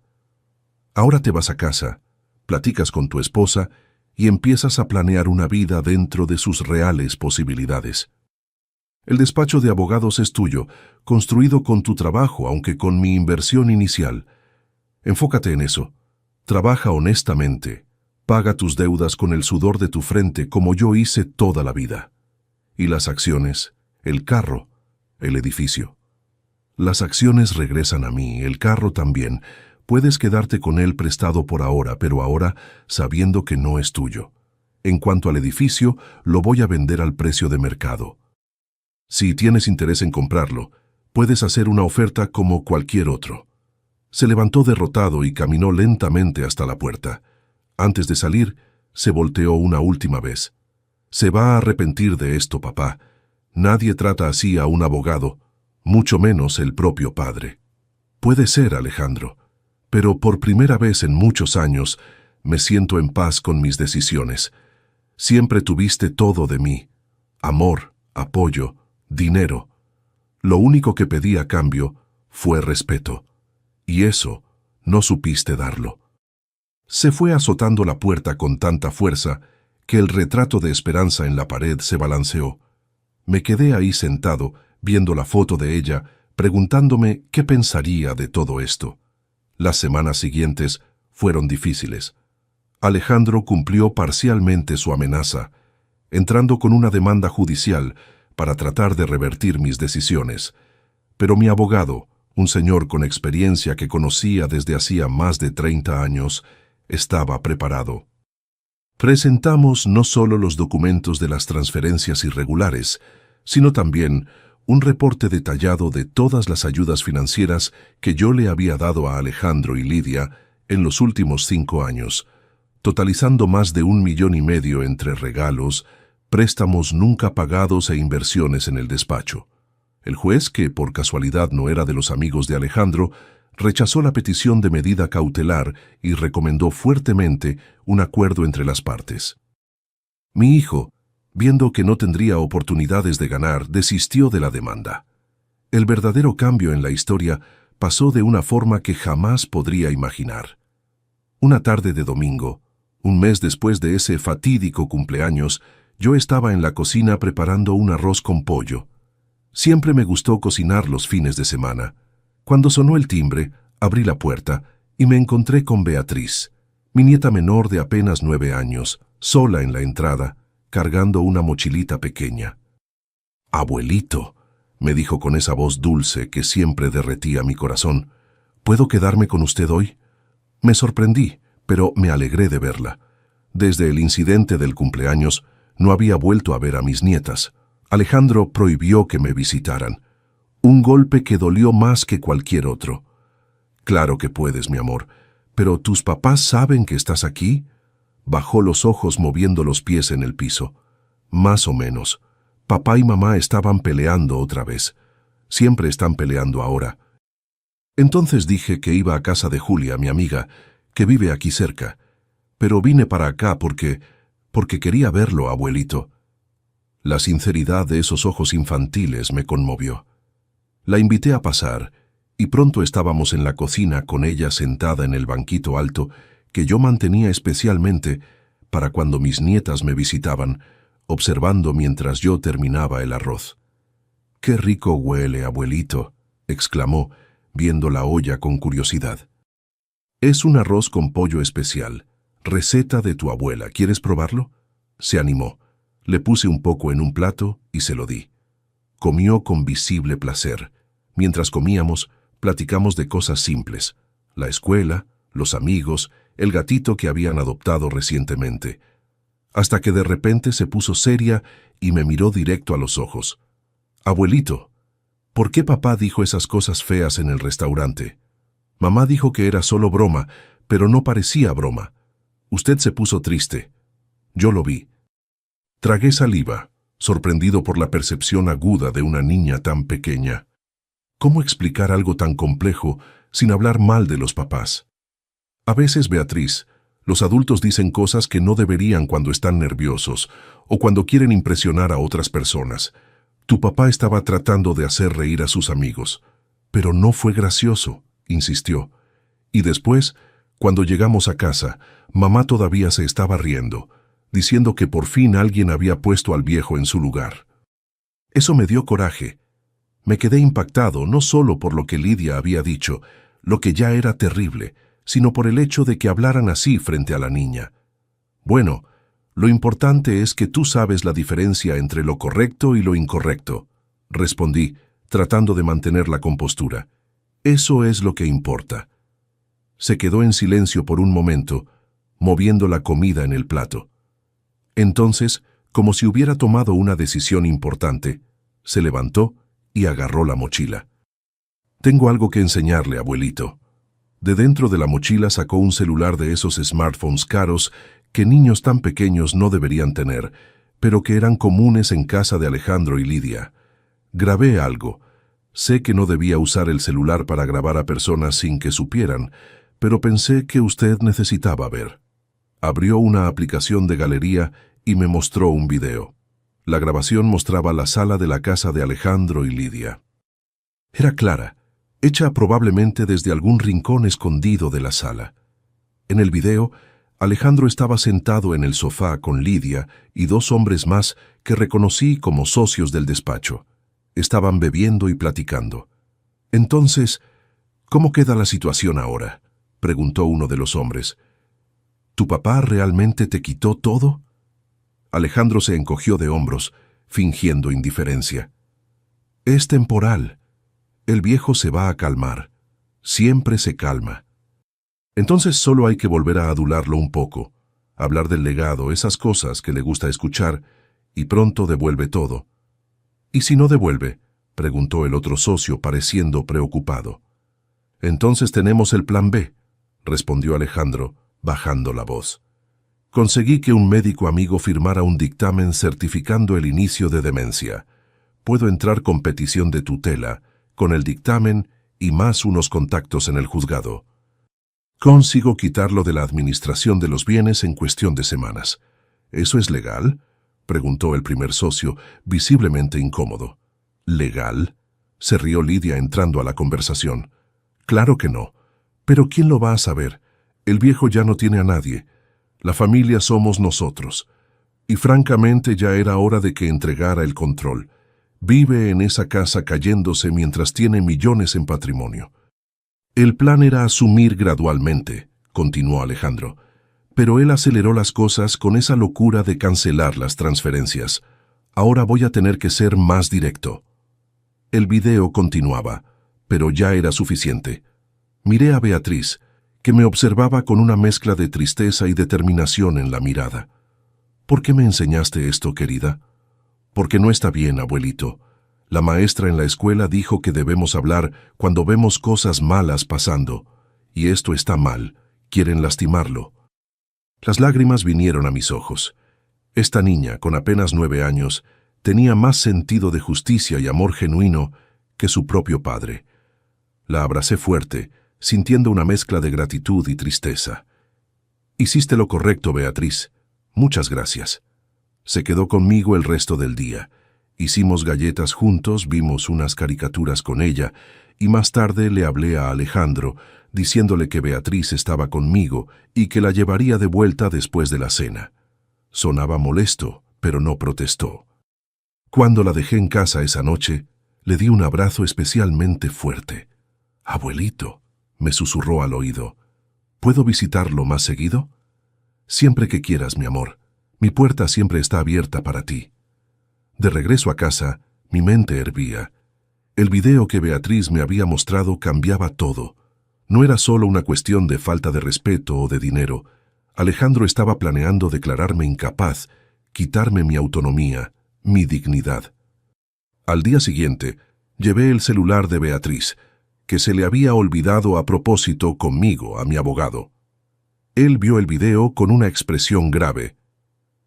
Ahora te vas a casa, platicas con tu esposa y empiezas a planear una vida dentro de sus reales posibilidades. El despacho de abogados es tuyo, construido con tu trabajo, aunque con mi inversión inicial. Enfócate en eso. Trabaja honestamente. Paga tus deudas con el sudor de tu frente como yo hice toda la vida. Y las acciones, el carro, el edificio. Las acciones regresan a mí, el carro también. Puedes quedarte con él prestado por ahora, pero ahora sabiendo que no es tuyo. En cuanto al edificio, lo voy a vender al precio de mercado. Si tienes interés en comprarlo, puedes hacer una oferta como cualquier otro. Se levantó derrotado y caminó lentamente hasta la puerta. Antes de salir, se volteó una última vez. Se va a arrepentir de esto, papá. Nadie trata así a un abogado, mucho menos el propio padre. Puede ser, Alejandro, pero por primera vez en muchos años me siento en paz con mis decisiones. Siempre tuviste todo de mí: amor, apoyo, dinero. Lo único que pedí a cambio fue respeto, y eso no supiste darlo. Se fue azotando la puerta con tanta fuerza que el retrato de Esperanza en la pared se balanceó. Me quedé ahí sentado, viendo la foto de ella, preguntándome qué pensaría de todo esto. Las semanas siguientes fueron difíciles. Alejandro cumplió parcialmente su amenaza, entrando con una demanda judicial para tratar de revertir mis decisiones. Pero mi abogado, un señor con experiencia que conocía desde hacía más de 30 años, estaba preparado. Presentamos no solo los documentos de las transferencias irregulares, sino también un reporte detallado de todas las ayudas financieras que yo le había dado a Alejandro y Lidia en los últimos 5 años, totalizando más de 1,5 millones entre regalos, préstamos nunca pagados e inversiones en el despacho. El juez, que por casualidad no era de los amigos de Alejandro, rechazó la petición de medida cautelar y recomendó fuertemente un acuerdo entre las partes. Mi hijo, viendo que no tendría oportunidades de ganar, desistió de la demanda. El verdadero cambio en la historia pasó de una forma que jamás podría imaginar. Una tarde de domingo, un mes después de ese fatídico cumpleaños, yo estaba en la cocina preparando un arroz con pollo. Siempre me gustó cocinar los fines de semana. Cuando sonó el timbre, abrí la puerta y me encontré con Beatriz, mi nieta menor de apenas 9 años, sola en la entrada, cargando una mochilita pequeña. «Abuelito», me dijo con esa voz dulce que siempre derretía mi corazón, «¿puedo quedarme con usted hoy?». Me sorprendí, pero me alegré de verla. Desde el incidente del cumpleaños, no había vuelto a ver a mis nietas. Alejandro prohibió que me visitaran. Un golpe que dolió más que cualquier otro. «Claro que puedes, mi amor, pero ¿tus papás saben que estás aquí?». Bajó los ojos moviendo los pies en el piso. «Más o menos. Papá y mamá estaban peleando otra vez. Siempre están peleando ahora». Entonces dije que iba a casa de Julia, mi amiga, que vive aquí cerca. Pero vine para acá porque quería verlo, abuelito. La sinceridad de esos ojos infantiles me conmovió. La invité a pasar, y pronto estábamos en la cocina con ella sentada en el banquito alto que yo mantenía especialmente para cuando mis nietas me visitaban, observando mientras yo terminaba el arroz. «Qué rico huele, abuelito», exclamó, viendo la olla con curiosidad. «Es un arroz con pollo especial, receta de tu abuela. ¿Quieres probarlo?». Se animó. Le puse un poco en un plato y se lo di. Comió con visible placer. Mientras comíamos, platicamos de cosas simples: la escuela, los amigos, el gatito que habían adoptado recientemente. Hasta que de repente se puso seria y me miró directo a los ojos. «Abuelito, ¿por qué papá dijo esas cosas feas en el restaurante? Mamá dijo que era solo broma, pero no parecía broma. Usted se puso triste. Yo lo vi». Tragué saliva, sorprendido por la percepción aguda de una niña tan pequeña. ¿Cómo explicar algo tan complejo sin hablar mal de los papás? A veces, Beatriz, los adultos dicen cosas que no deberían cuando están nerviosos o cuando quieren impresionar a otras personas. Tu papá estaba tratando de hacer reír a sus amigos, pero no fue gracioso, insistió. Y después, cuando llegamos a casa, mamá todavía se estaba riendo. diciendo que por fin alguien había puesto al viejo en su lugar. Eso me dio coraje. Me quedé impactado no solo por lo que Lidia había dicho, lo que ya era terrible, sino por el hecho de que hablaran así frente a la niña. Bueno, lo importante es que tú sabes la diferencia entre lo correcto y lo incorrecto, respondí, tratando de mantener la compostura. Eso es lo que importa. Se quedó en silencio por un momento, moviendo la comida en el plato. Entonces, como si hubiera tomado una decisión importante, se levantó y agarró la mochila. Tengo algo que enseñarle, abuelito. De dentro de la mochila sacó un celular de esos smartphones caros que niños tan pequeños no deberían tener, pero que eran comunes en casa de Alejandro y Lidia. Grabé algo. Sé que no debía usar el celular para grabar a personas sin que supieran, pero pensé que usted necesitaba ver. Abrió una aplicación de galería y me mostró un video. La grabación mostraba la sala de la casa de Alejandro y Lidia. Era clara, hecha probablemente desde algún rincón escondido de la sala. En el video, Alejandro estaba sentado en el sofá con Lidia y dos hombres más que reconocí como socios del despacho. Estaban bebiendo y platicando. Entonces, ¿cómo queda la situación ahora?, preguntó uno de los hombres. ¿Tu papá realmente te quitó todo? Alejandro se encogió de hombros, fingiendo indiferencia. Es temporal. El viejo se va a calmar. Siempre se calma. Entonces solo hay que volver a adularlo un poco, hablar del legado, esas cosas que le gusta escuchar, y pronto devuelve todo. ¿Y si no devuelve?, preguntó el otro socio, pareciendo preocupado. Entonces tenemos el plan B, respondió Alejandro, bajando la voz. Conseguí que un médico amigo firmara un dictamen certificando el inicio de demencia. Puedo entrar con petición de tutela, con el dictamen y más unos contactos en el juzgado. Consigo quitarlo de la administración de los bienes en cuestión de semanas. ¿Eso es legal?, preguntó el primer socio, visiblemente incómodo. ¿Legal?, se rió Lidia entrando a la conversación. Claro que no. Pero ¿quién lo va a saber? El viejo ya no tiene a nadie. La familia somos nosotros. Y francamente ya era hora de que entregara el control. Vive en esa casa cayéndose mientras tiene millones en patrimonio. El plan era asumir gradualmente, continuó Alejandro, pero él aceleró las cosas con esa locura de cancelar las transferencias. Ahora voy a tener que ser más directo. El video continuaba, pero ya era suficiente. Miré a Beatriz, que me observaba con una mezcla de tristeza y determinación en la mirada. ¿Por qué me enseñaste esto, querida? Porque no está bien, abuelito. La maestra en la escuela dijo que debemos hablar cuando vemos cosas malas pasando, y esto está mal, quieren lastimarlo. Las lágrimas vinieron a mis ojos. Esta niña, con apenas 9 años, tenía más sentido de justicia y amor genuino que su propio padre. La abracé fuerte, sintiendo una mezcla de gratitud y tristeza. Hiciste lo correcto, Beatriz. Muchas gracias. Se quedó conmigo el resto del día. Hicimos galletas juntos, vimos unas caricaturas con ella, y más tarde le hablé a Alejandro, diciéndole que Beatriz estaba conmigo y que la llevaría de vuelta después de la cena. Sonaba molesto, pero no protestó. Cuando la dejé en casa esa noche, le di un abrazo especialmente fuerte. «Abuelito», me susurró al oído, ¿puedo visitarlo más seguido? Siempre que quieras, mi amor. Mi puerta siempre está abierta para ti. De regreso a casa, mi mente hervía. El video que Beatriz me había mostrado cambiaba todo. No era solo una cuestión de falta de respeto o de dinero. Alejandro estaba planeando declararme incapaz, quitarme mi autonomía, mi dignidad. Al día siguiente, llevé el celular de Beatriz, que se le había olvidado a propósito conmigo a mi abogado. Él vio el video con una expresión grave.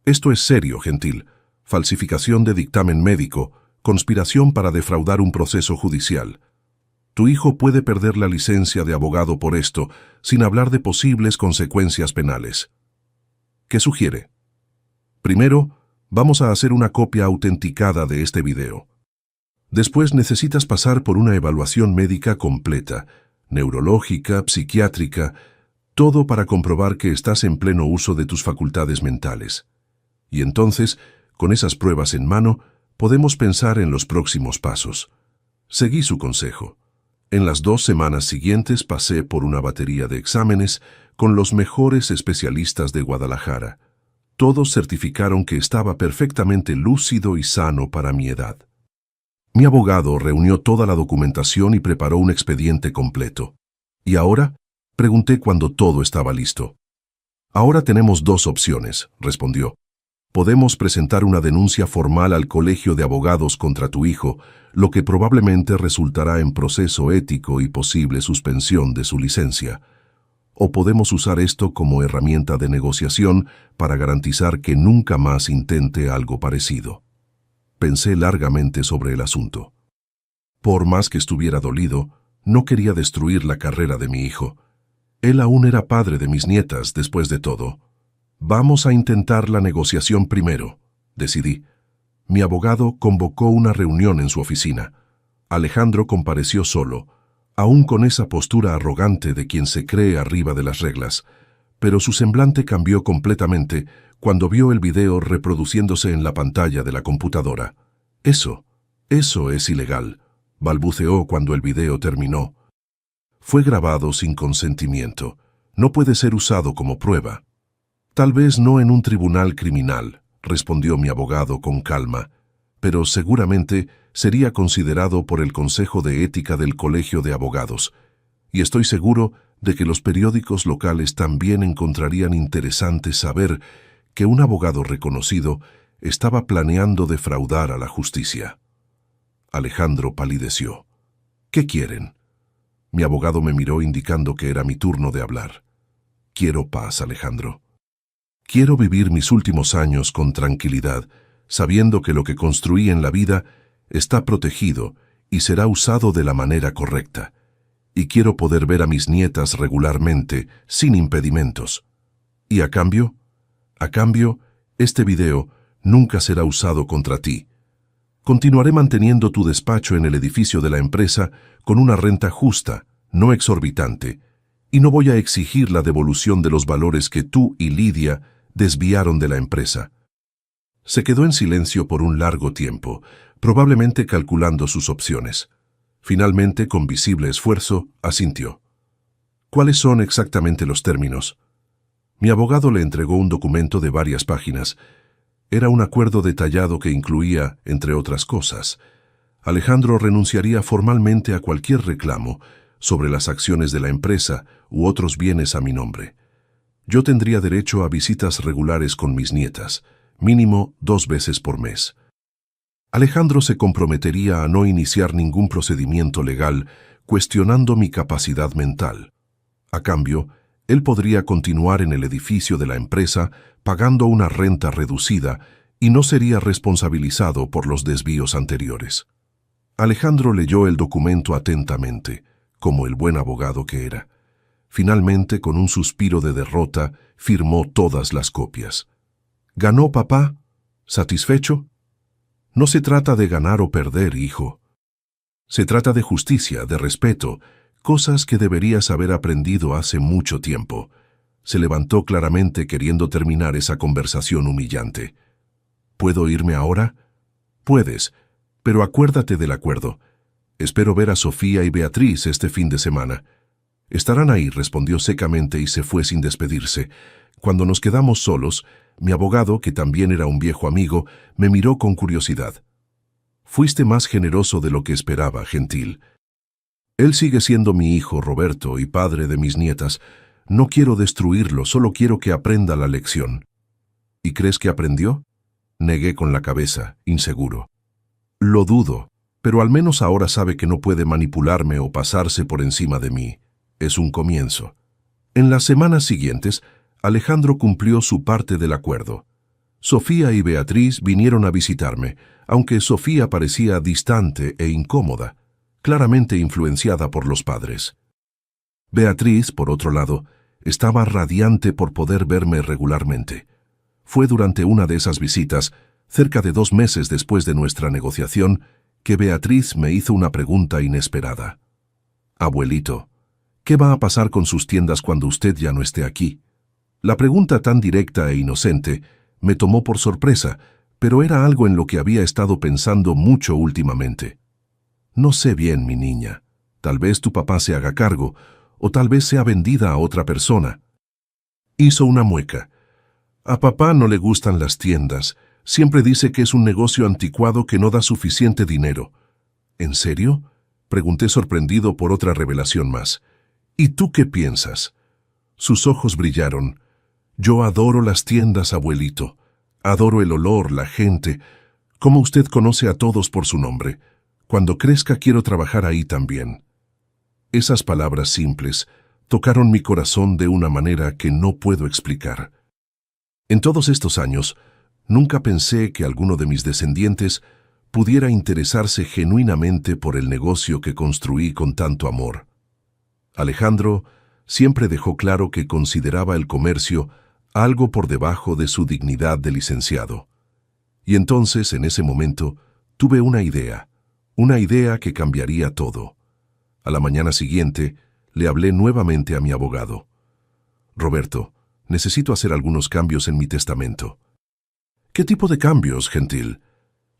Esto es serio, gentil. Falsificación de dictamen médico, conspiración para defraudar un proceso judicial. Tu hijo puede perder la licencia de abogado por esto, sin hablar de posibles consecuencias penales. ¿Qué sugiere? Primero, vamos a hacer una copia autenticada de este video. Después necesitas pasar por una evaluación médica completa, neurológica, psiquiátrica, todo para comprobar que estás en pleno uso de tus facultades mentales. Y entonces, con esas pruebas en mano, podemos pensar en los próximos pasos. Seguí su consejo. En las 2 semanas siguientes pasé por una batería de exámenes con los mejores especialistas de Guadalajara. Todos certificaron que estaba perfectamente lúcido y sano para mi edad. Mi abogado reunió toda la documentación y preparó un expediente completo. ¿Y ahora? Pregunté cuando todo estaba listo. Ahora tenemos 2 opciones, respondió. Podemos presentar una denuncia formal al Colegio de Abogados contra tu hijo, lo que probablemente resultará en proceso ético y posible suspensión de su licencia. O podemos usar esto como herramienta de negociación para garantizar que nunca más intente algo parecido. Pensé largamente sobre el asunto. Por más que estuviera dolido, no quería destruir la carrera de mi hijo. Él aún era padre de mis nietas, después de todo. Vamos a intentar la negociación primero, decidí. Mi abogado convocó una reunión en su oficina. Alejandro compareció solo, aún con esa postura arrogante de quien se cree arriba de las reglas, pero su semblante cambió completamente cuando vio el video reproduciéndose en la pantalla de la computadora. Eso es ilegal, balbuceó cuando el video terminó. Fue grabado sin consentimiento. No puede ser usado como prueba. Tal vez no en un tribunal criminal, respondió mi abogado con calma, pero seguramente sería considerado por el Consejo de Ética del Colegio de Abogados, y estoy seguro de que los periódicos locales también encontrarían interesante saber que un abogado reconocido estaba planeando defraudar a la justicia. Alejandro palideció. ¿Qué quieren? Mi abogado me miró indicando que era mi turno de hablar. Quiero paz, Alejandro. Quiero vivir mis últimos años con tranquilidad, sabiendo que lo que construí en la vida está protegido y será usado de la manera correcta. Y quiero poder ver a mis nietas regularmente, sin impedimentos. ¿Y a cambio? A cambio, este video nunca será usado contra ti. Continuaré manteniendo tu despacho en el edificio de la empresa con una renta justa, no exorbitante, y no voy a exigir la devolución de los valores que tú y Lidia desviaron de la empresa. Se quedó en silencio por un largo tiempo, probablemente calculando sus opciones. Finalmente, con visible esfuerzo, asintió. ¿Cuáles son exactamente los términos? Mi abogado le entregó un documento de varias páginas. Era un acuerdo detallado que incluía, entre otras cosas, Alejandro renunciaría formalmente a cualquier reclamo sobre las acciones de la empresa u otros bienes a mi nombre. Yo tendría derecho a visitas regulares con mis nietas, mínimo 2 veces por mes. Alejandro se comprometería a no iniciar ningún procedimiento legal cuestionando mi capacidad mental. A cambio, él podría continuar en el edificio de la empresa pagando una renta reducida y no sería responsabilizado por los desvíos anteriores. Alejandro leyó el documento atentamente, como el buen abogado que era. Finalmente, con un suspiro de derrota, firmó todas las copias. ¿Ganó, papá? ¿Satisfecho? No se trata de ganar o perder, hijo. Se trata de justicia, de respeto, cosas que deberías haber aprendido hace mucho tiempo. Se levantó claramente queriendo terminar esa conversación humillante. ¿Puedo irme ahora? Puedes, pero acuérdate del acuerdo. Espero ver a Sofía y Beatriz este fin de semana. Estarán ahí, respondió secamente y se fue sin despedirse. Cuando nos quedamos solos, mi abogado, que también era un viejo amigo, me miró con curiosidad. Fuiste más generoso de lo que esperaba, gentil. Él sigue siendo mi hijo, Roberto, y padre de mis nietas. No quiero destruirlo, solo quiero que aprenda la lección. ¿Y crees que aprendió? Negué con la cabeza, inseguro. Lo dudo, pero al menos ahora sabe que no puede manipularme o pasarse por encima de mí. Es un comienzo. En las semanas siguientes, Alejandro cumplió su parte del acuerdo. Sofía y Beatriz vinieron a visitarme, aunque Sofía parecía distante e incómoda, claramente influenciada por los padres. Beatriz, por otro lado, estaba radiante por poder verme regularmente. Fue durante una de esas visitas, cerca de 2 meses después de nuestra negociación, que Beatriz me hizo una pregunta inesperada. «Abuelito, ¿qué va a pasar con sus tiendas cuando usted ya no esté aquí?» La pregunta tan directa e inocente Me tomó por sorpresa, pero era algo en lo que había estado pensando mucho últimamente. No sé bien, mi niña. Tal vez tu papá se haga cargo, o tal vez sea vendida a otra persona. Hizo una mueca. A papá no le gustan las tiendas. Siempre dice que es un negocio anticuado que no da suficiente dinero. ¿En serio? Pregunté sorprendido por otra revelación más. ¿Y tú qué piensas? Sus ojos brillaron. Yo adoro las tiendas, abuelito. Adoro el olor, la gente. Como usted conoce a todos por su nombre. Cuando crezca quiero trabajar ahí también. Esas palabras simples tocaron mi corazón de una manera que no puedo explicar. En todos estos años, nunca pensé que alguno de mis descendientes pudiera interesarse genuinamente por el negocio que construí con tanto amor. Alejandro siempre dejó claro que consideraba el comercio algo por debajo de su dignidad de licenciado. Y entonces, en ese momento, tuve una idea que cambiaría todo. A la mañana siguiente, le hablé nuevamente a mi abogado. Roberto, necesito hacer algunos cambios en mi testamento. ¿Qué tipo de cambios, gentil?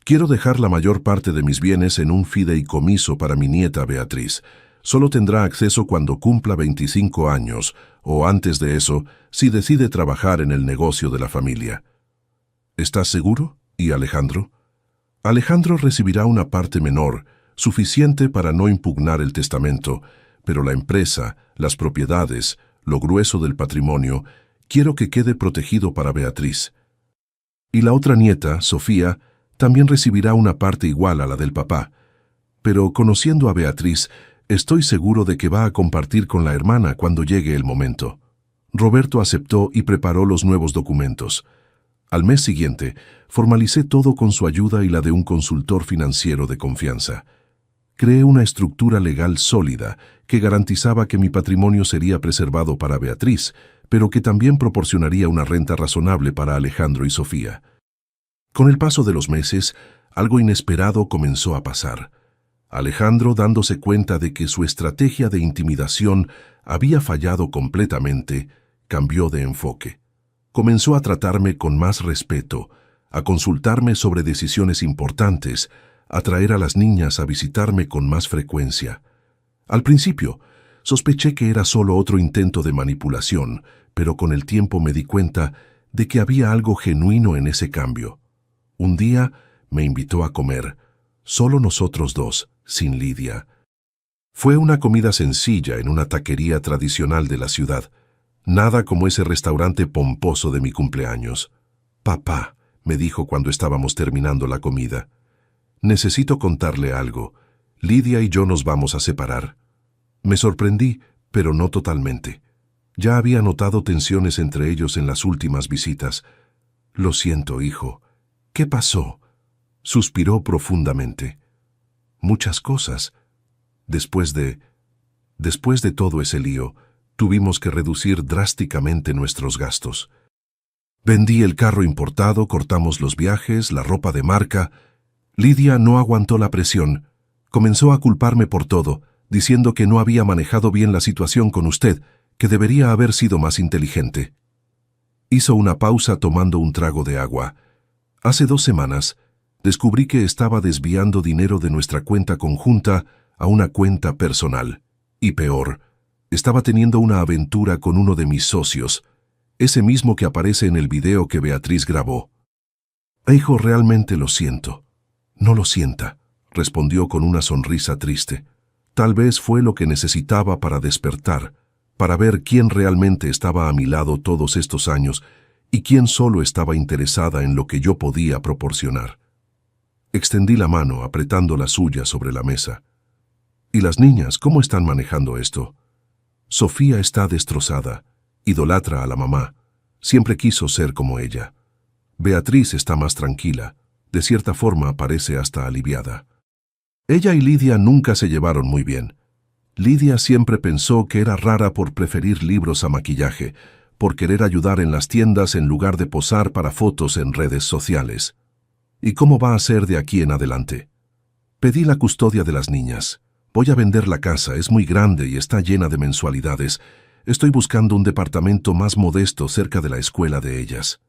Quiero dejar la mayor parte de mis bienes en un fideicomiso para mi nieta Beatriz. Solo tendrá acceso cuando cumpla 25 años, o antes de eso, si decide trabajar en el negocio de la familia. ¿Estás seguro? ¿Y Alejandro? Alejandro recibirá una parte menor, suficiente para no impugnar el testamento, pero la empresa, las propiedades, lo grueso del patrimonio, quiero que quede protegido para Beatriz. Y la otra nieta, Sofía, también recibirá una parte igual a la del papá. Pero conociendo a Beatriz, estoy seguro de que va a compartir con la hermana cuando llegue el momento. Roberto aceptó y preparó los nuevos documentos. Al mes siguiente, formalicé todo con su ayuda y la de un consultor financiero de confianza. Creé una estructura legal sólida que garantizaba que mi patrimonio sería preservado para Beatriz, pero que también proporcionaría una renta razonable para Alejandro y Sofía. Con el paso de los meses, algo inesperado comenzó a pasar. Alejandro, dándose cuenta de que su estrategia de intimidación había fallado completamente, cambió de enfoque. Comenzó a tratarme con más respeto, a consultarme sobre decisiones importantes, a traer a las niñas a visitarme con más frecuencia. Al principio, sospeché que era solo otro intento de manipulación, pero con el tiempo me di cuenta de que había algo genuino en ese cambio. Un día me invitó a comer, solo nosotros dos, sin Lidia. Fue una comida sencilla en una taquería tradicional de la ciudad, nada como ese restaurante pomposo de mi cumpleaños. «Papá», me dijo cuando estábamos terminando la comida, «necesito contarle algo. Lidia y yo nos vamos a separar». Me sorprendí, pero no totalmente. Ya había notado tensiones entre ellos en las últimas visitas. «Lo siento, hijo. ¿Qué pasó?», suspiró profundamente. «Muchas cosas. Después de todo ese lío, tuvimos que reducir drásticamente nuestros gastos. Vendí el carro importado, cortamos los viajes, la ropa de marca. Lidia no aguantó la presión. Comenzó a culparme por todo, diciendo que no había manejado bien la situación con usted, que debería haber sido más inteligente». Hizo una pausa tomando un trago de agua. «Hace 2 semanas, descubrí que estaba desviando dinero de nuestra cuenta conjunta a una cuenta personal. Y peor, estaba teniendo una aventura con uno de mis socios, ese mismo que aparece en el video que Beatriz grabó». «Hijo, realmente lo siento». «No lo sienta», respondió con una sonrisa triste. «Tal vez fue lo que necesitaba para despertar, para ver quién realmente estaba a mi lado todos estos años y quién solo estaba interesada en lo que yo podía proporcionar». Extendí la mano apretando la suya sobre la mesa. «¿Y las niñas cómo están manejando esto?» «Sofía está destrozada. Idolatra a la mamá. Siempre quiso ser como ella. Beatriz está más tranquila. De cierta forma parece hasta aliviada. Ella y Lidia nunca se llevaron muy bien. Lidia siempre pensó que era rara por preferir libros a maquillaje, por querer ayudar en las tiendas en lugar de posar para fotos en redes sociales. ¿Y cómo va a ser de aquí en adelante? Pedí la custodia de las niñas. Voy a vender la casa, es muy grande y está llena de mensualidades. Estoy buscando un departamento más modesto cerca de la escuela de ellas».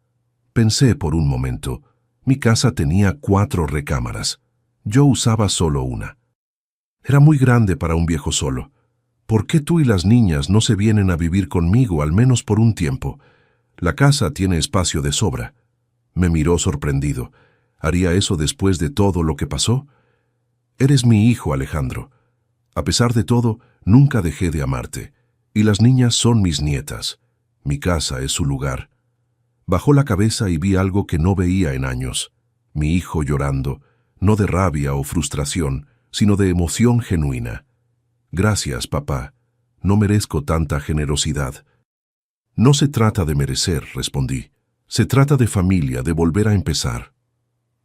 Pensé por un momento. Mi casa tenía 4 recámaras. Yo usaba solo una. Era muy grande para un viejo solo. ¿Por qué tú y las niñas no se vienen a vivir conmigo al menos por un tiempo? La casa tiene espacio de sobra. Me miró sorprendido. ¿Haría eso después de todo lo que pasó? Eres mi hijo, Alejandro. A pesar de todo, nunca dejé de amarte. Y las niñas son mis nietas. Mi casa es su lugar. Bajó la cabeza y vi algo que no veía en años. Mi hijo llorando, no de rabia o frustración, sino de emoción genuina. Gracias, papá. No merezco tanta generosidad. No se trata de merecer, respondí. Se trata de familia, de volver a empezar.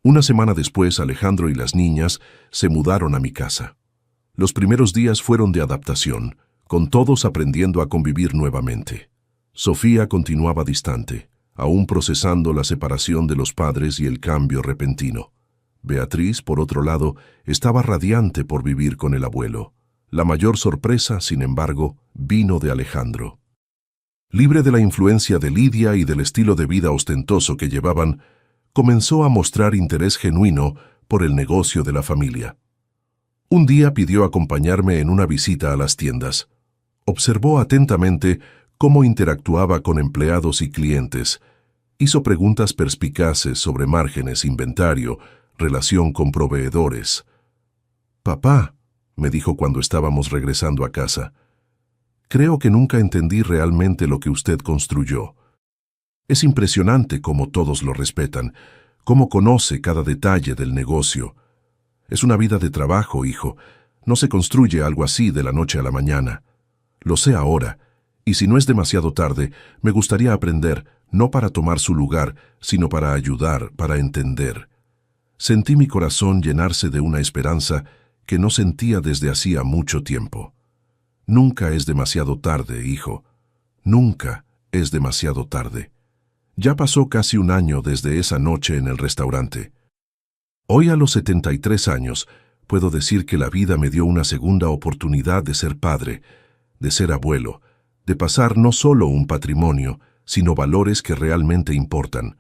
Una semana después, Alejandro y las niñas se mudaron a mi casa. Los primeros días fueron de adaptación, con todos aprendiendo a convivir nuevamente. Sofía continuaba distante, aún procesando la separación de los padres y el cambio repentino. Beatriz, por otro lado, estaba radiante por vivir con el abuelo. La mayor sorpresa, sin embargo, vino de Alejandro. Libre de la influencia de Lidia y del estilo de vida ostentoso que llevaban, comenzó a mostrar interés genuino por el negocio de la familia. Un día pidió acompañarme en una visita a las tiendas. Observó atentamente cómo interactuaba con empleados y clientes. Hizo preguntas perspicaces sobre márgenes, inventario, relación con proveedores. «Papá», me dijo cuando estábamos regresando a casa, «creo que nunca entendí realmente lo que usted construyó. Es impresionante cómo todos lo respetan, cómo conoce cada detalle del negocio. Es una vida de trabajo, hijo. No se construye algo así de la noche a la mañana. Lo sé ahora, y si no es demasiado tarde, me gustaría aprender, no para tomar su lugar, sino para ayudar, para entender». Sentí mi corazón llenarse de una esperanza que no sentía desde hacía mucho tiempo. Nunca es demasiado tarde, hijo. Nunca es demasiado tarde. Ya pasó casi un año desde esa noche en el restaurante. Hoy, a los 73 años, puedo decir que la vida me dio una segunda oportunidad de ser padre, de ser abuelo, de pasar no solo un patrimonio, sino valores que realmente importan.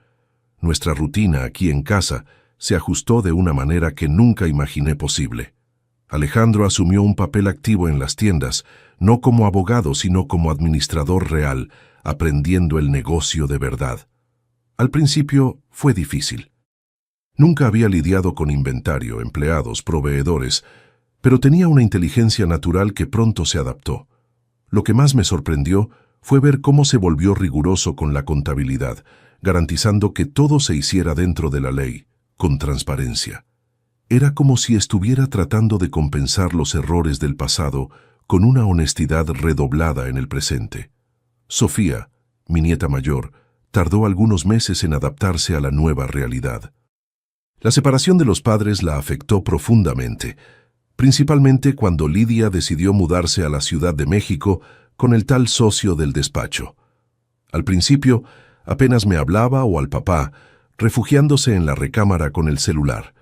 Nuestra rutina aquí en casa se ajustó de una manera que nunca imaginé posible. Alejandro asumió un papel activo en las tiendas, no como abogado, sino como administrador real, aprendiendo el negocio de verdad. Al principio fue difícil. Nunca había lidiado con inventario, empleados, proveedores, pero tenía una inteligencia natural que pronto se adaptó. Lo que más me sorprendió fue ver cómo se volvió riguroso con la contabilidad, garantizando que todo se hiciera dentro de la ley, con transparencia. Era como si estuviera tratando de compensar los errores del pasado con una honestidad redoblada en el presente. Sofía, mi nieta mayor, tardó algunos meses en adaptarse a la nueva realidad. La separación de los padres la afectó profundamente, principalmente cuando Lidia decidió mudarse a la Ciudad de México con el tal socio del despacho. Al principio, apenas me hablaba o al papá, refugiándose en la recámara con el celular.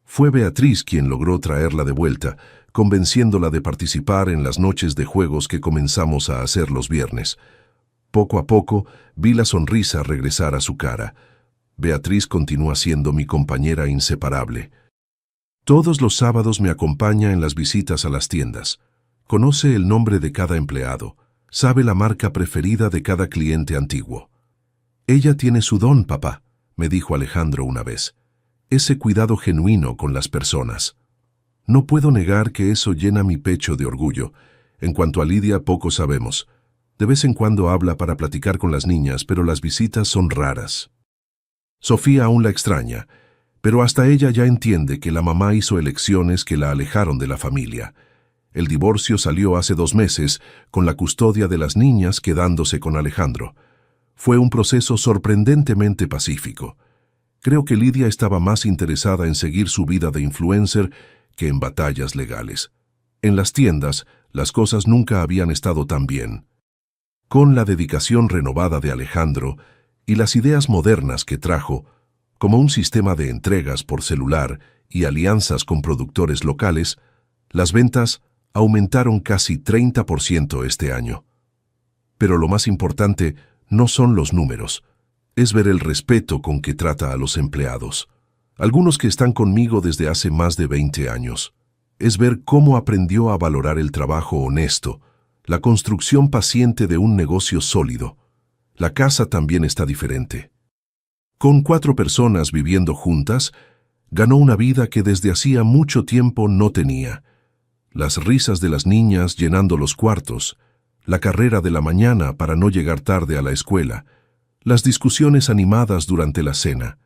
Fue Beatriz quien logró traerla de vuelta, convenciéndola de participar en las noches de juegos que comenzamos a hacer los viernes. Poco a poco vi la sonrisa regresar a su cara. Beatriz continúa siendo mi compañera inseparable. Todos los sábados me acompaña en las visitas a las tiendas. Conoce el nombre de cada empleado, sabe la marca preferida de cada cliente antiguo. «Ella tiene su don, papá», me dijo Alejandro una vez. «Ese cuidado genuino con las personas». No puedo negar que eso llena mi pecho de orgullo. En cuanto a Lidia, poco sabemos. De vez en cuando habla para platicar con las niñas, pero las visitas son raras. Sofía aún la extraña, pero hasta ella ya entiende que la mamá hizo elecciones que la alejaron de la familia. El divorcio salió hace 2 meses, con la custodia de las niñas quedándose con Alejandro. Fue un proceso sorprendentemente pacífico. Creo que Lidia estaba más interesada en seguir su vida de influencer que en batallas legales. En las tiendas, las cosas nunca habían estado tan bien. Con la dedicación renovada de Alejandro y las ideas modernas que trajo, como un sistema de entregas por celular y alianzas con productores locales, las ventas aumentaron casi 30% este año. Pero lo más importante no son los números, Es ver el respeto con que trata a los empleados, algunos que están conmigo desde hace más de 20 años. Es ver cómo aprendió a valorar el trabajo honesto, la construcción paciente de un negocio sólido. La casa también está diferente. Con 4 personas viviendo juntas, ganó una vida que desde hacía mucho tiempo no tenía. Las risas de las niñas llenando los cuartos, la carrera de la mañana para no llegar tarde a la escuela, las discusiones animadas durante la cena.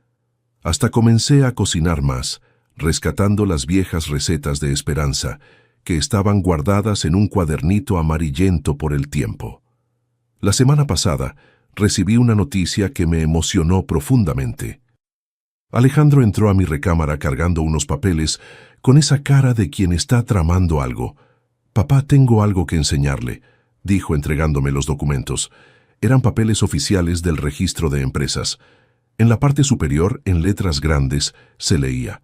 Hasta comencé a cocinar más, rescatando las viejas recetas de Esperanza, que estaban guardadas en un cuadernito amarillento por el tiempo. La semana pasada, recibí una noticia que me emocionó profundamente. Alejandro entró a mi recámara cargando unos papeles con esa cara de quien está tramando algo. «Papá, tengo algo que enseñarle», dijo entregándome los documentos. Eran papeles oficiales del registro de empresas. En la parte superior, en letras grandes, se leía: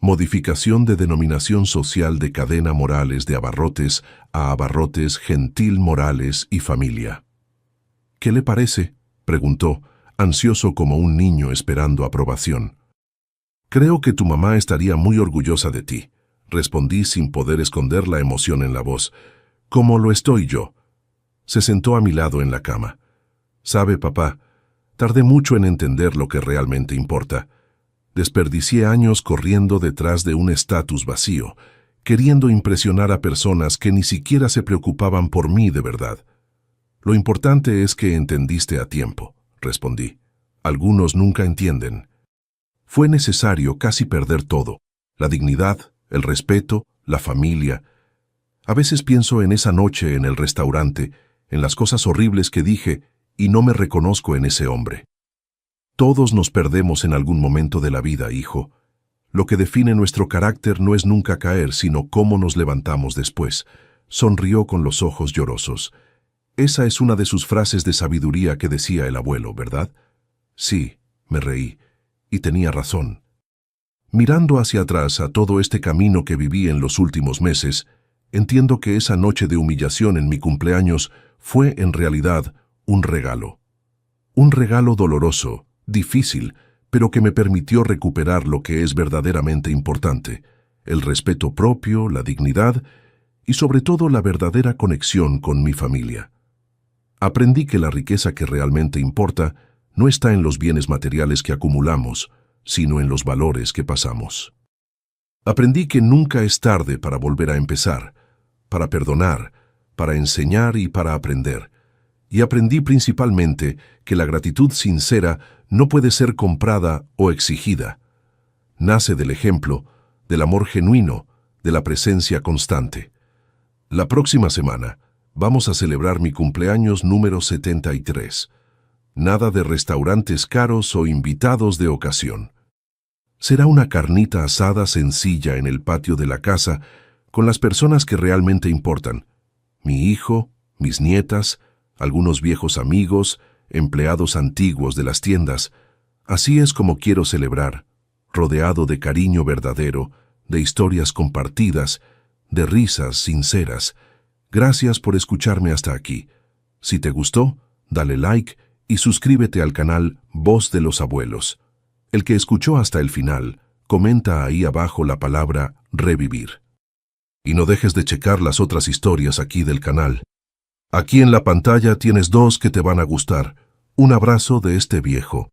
«Modificación de denominación social de Cadena Morales de Abarrotes a Abarrotes Gentil Morales y Familia». «¿Qué le parece?», preguntó, ansioso como un niño esperando aprobación. «Creo que tu mamá estaría muy orgullosa de ti», respondí sin poder esconder la emoción en la voz. «Como lo estoy yo». Se sentó a mi lado en la cama. «Sabe, papá, tardé mucho en entender lo que realmente importa. Desperdicié años corriendo detrás de un estatus vacío, queriendo impresionar a personas que ni siquiera se preocupaban por mí de verdad. Lo importante es que entendiste a tiempo», respondí. «Algunos nunca entienden». Fue necesario casi perder todo: la dignidad, el respeto, la familia. A veces pienso en esa noche en el restaurante, en las cosas horribles que dije, y no me reconozco en ese hombre. Todos nos perdemos en algún momento de la vida, hijo. Lo que define nuestro carácter no es nunca caer, sino cómo nos levantamos después. Sonrió con los ojos llorosos. Esa es una de sus frases de sabiduría que decía el abuelo, ¿verdad? Sí, me reí, y tenía razón. Mirando hacia atrás a todo este camino que viví en los últimos meses, entiendo que esa noche de humillación en mi cumpleaños fue en realidad un regalo. Un regalo doloroso, difícil, pero que me permitió recuperar lo que es verdaderamente importante: el respeto propio, la dignidad y sobre todo la verdadera conexión con mi familia. Aprendí que la riqueza que realmente importa no está en los bienes materiales que acumulamos, sino en los valores que pasamos. Aprendí que nunca es tarde para volver a empezar, para perdonar, para enseñar y para aprender. Y aprendí principalmente que la gratitud sincera no puede ser comprada o exigida. Nace del ejemplo, del amor genuino, de la presencia constante. La próxima semana vamos a celebrar mi cumpleaños número 73. Nada de restaurantes caros o invitados de ocasión. Será una carnita asada sencilla en el patio de la casa, con las personas que realmente importan: mi hijo, mis nietas, algunos viejos amigos, empleados antiguos de las tiendas. Así es como quiero celebrar, rodeado de cariño verdadero, de historias compartidas, de risas sinceras. Gracias por escucharme hasta aquí. Si te gustó, dale like y suscríbete al canal Voz de los Abuelos. El que escuchó hasta el final, comenta ahí abajo la palabra revivir. Y no dejes de checar las otras historias aquí del canal. Aquí en la pantalla tienes 2 que te van a gustar. Un abrazo de este viejo.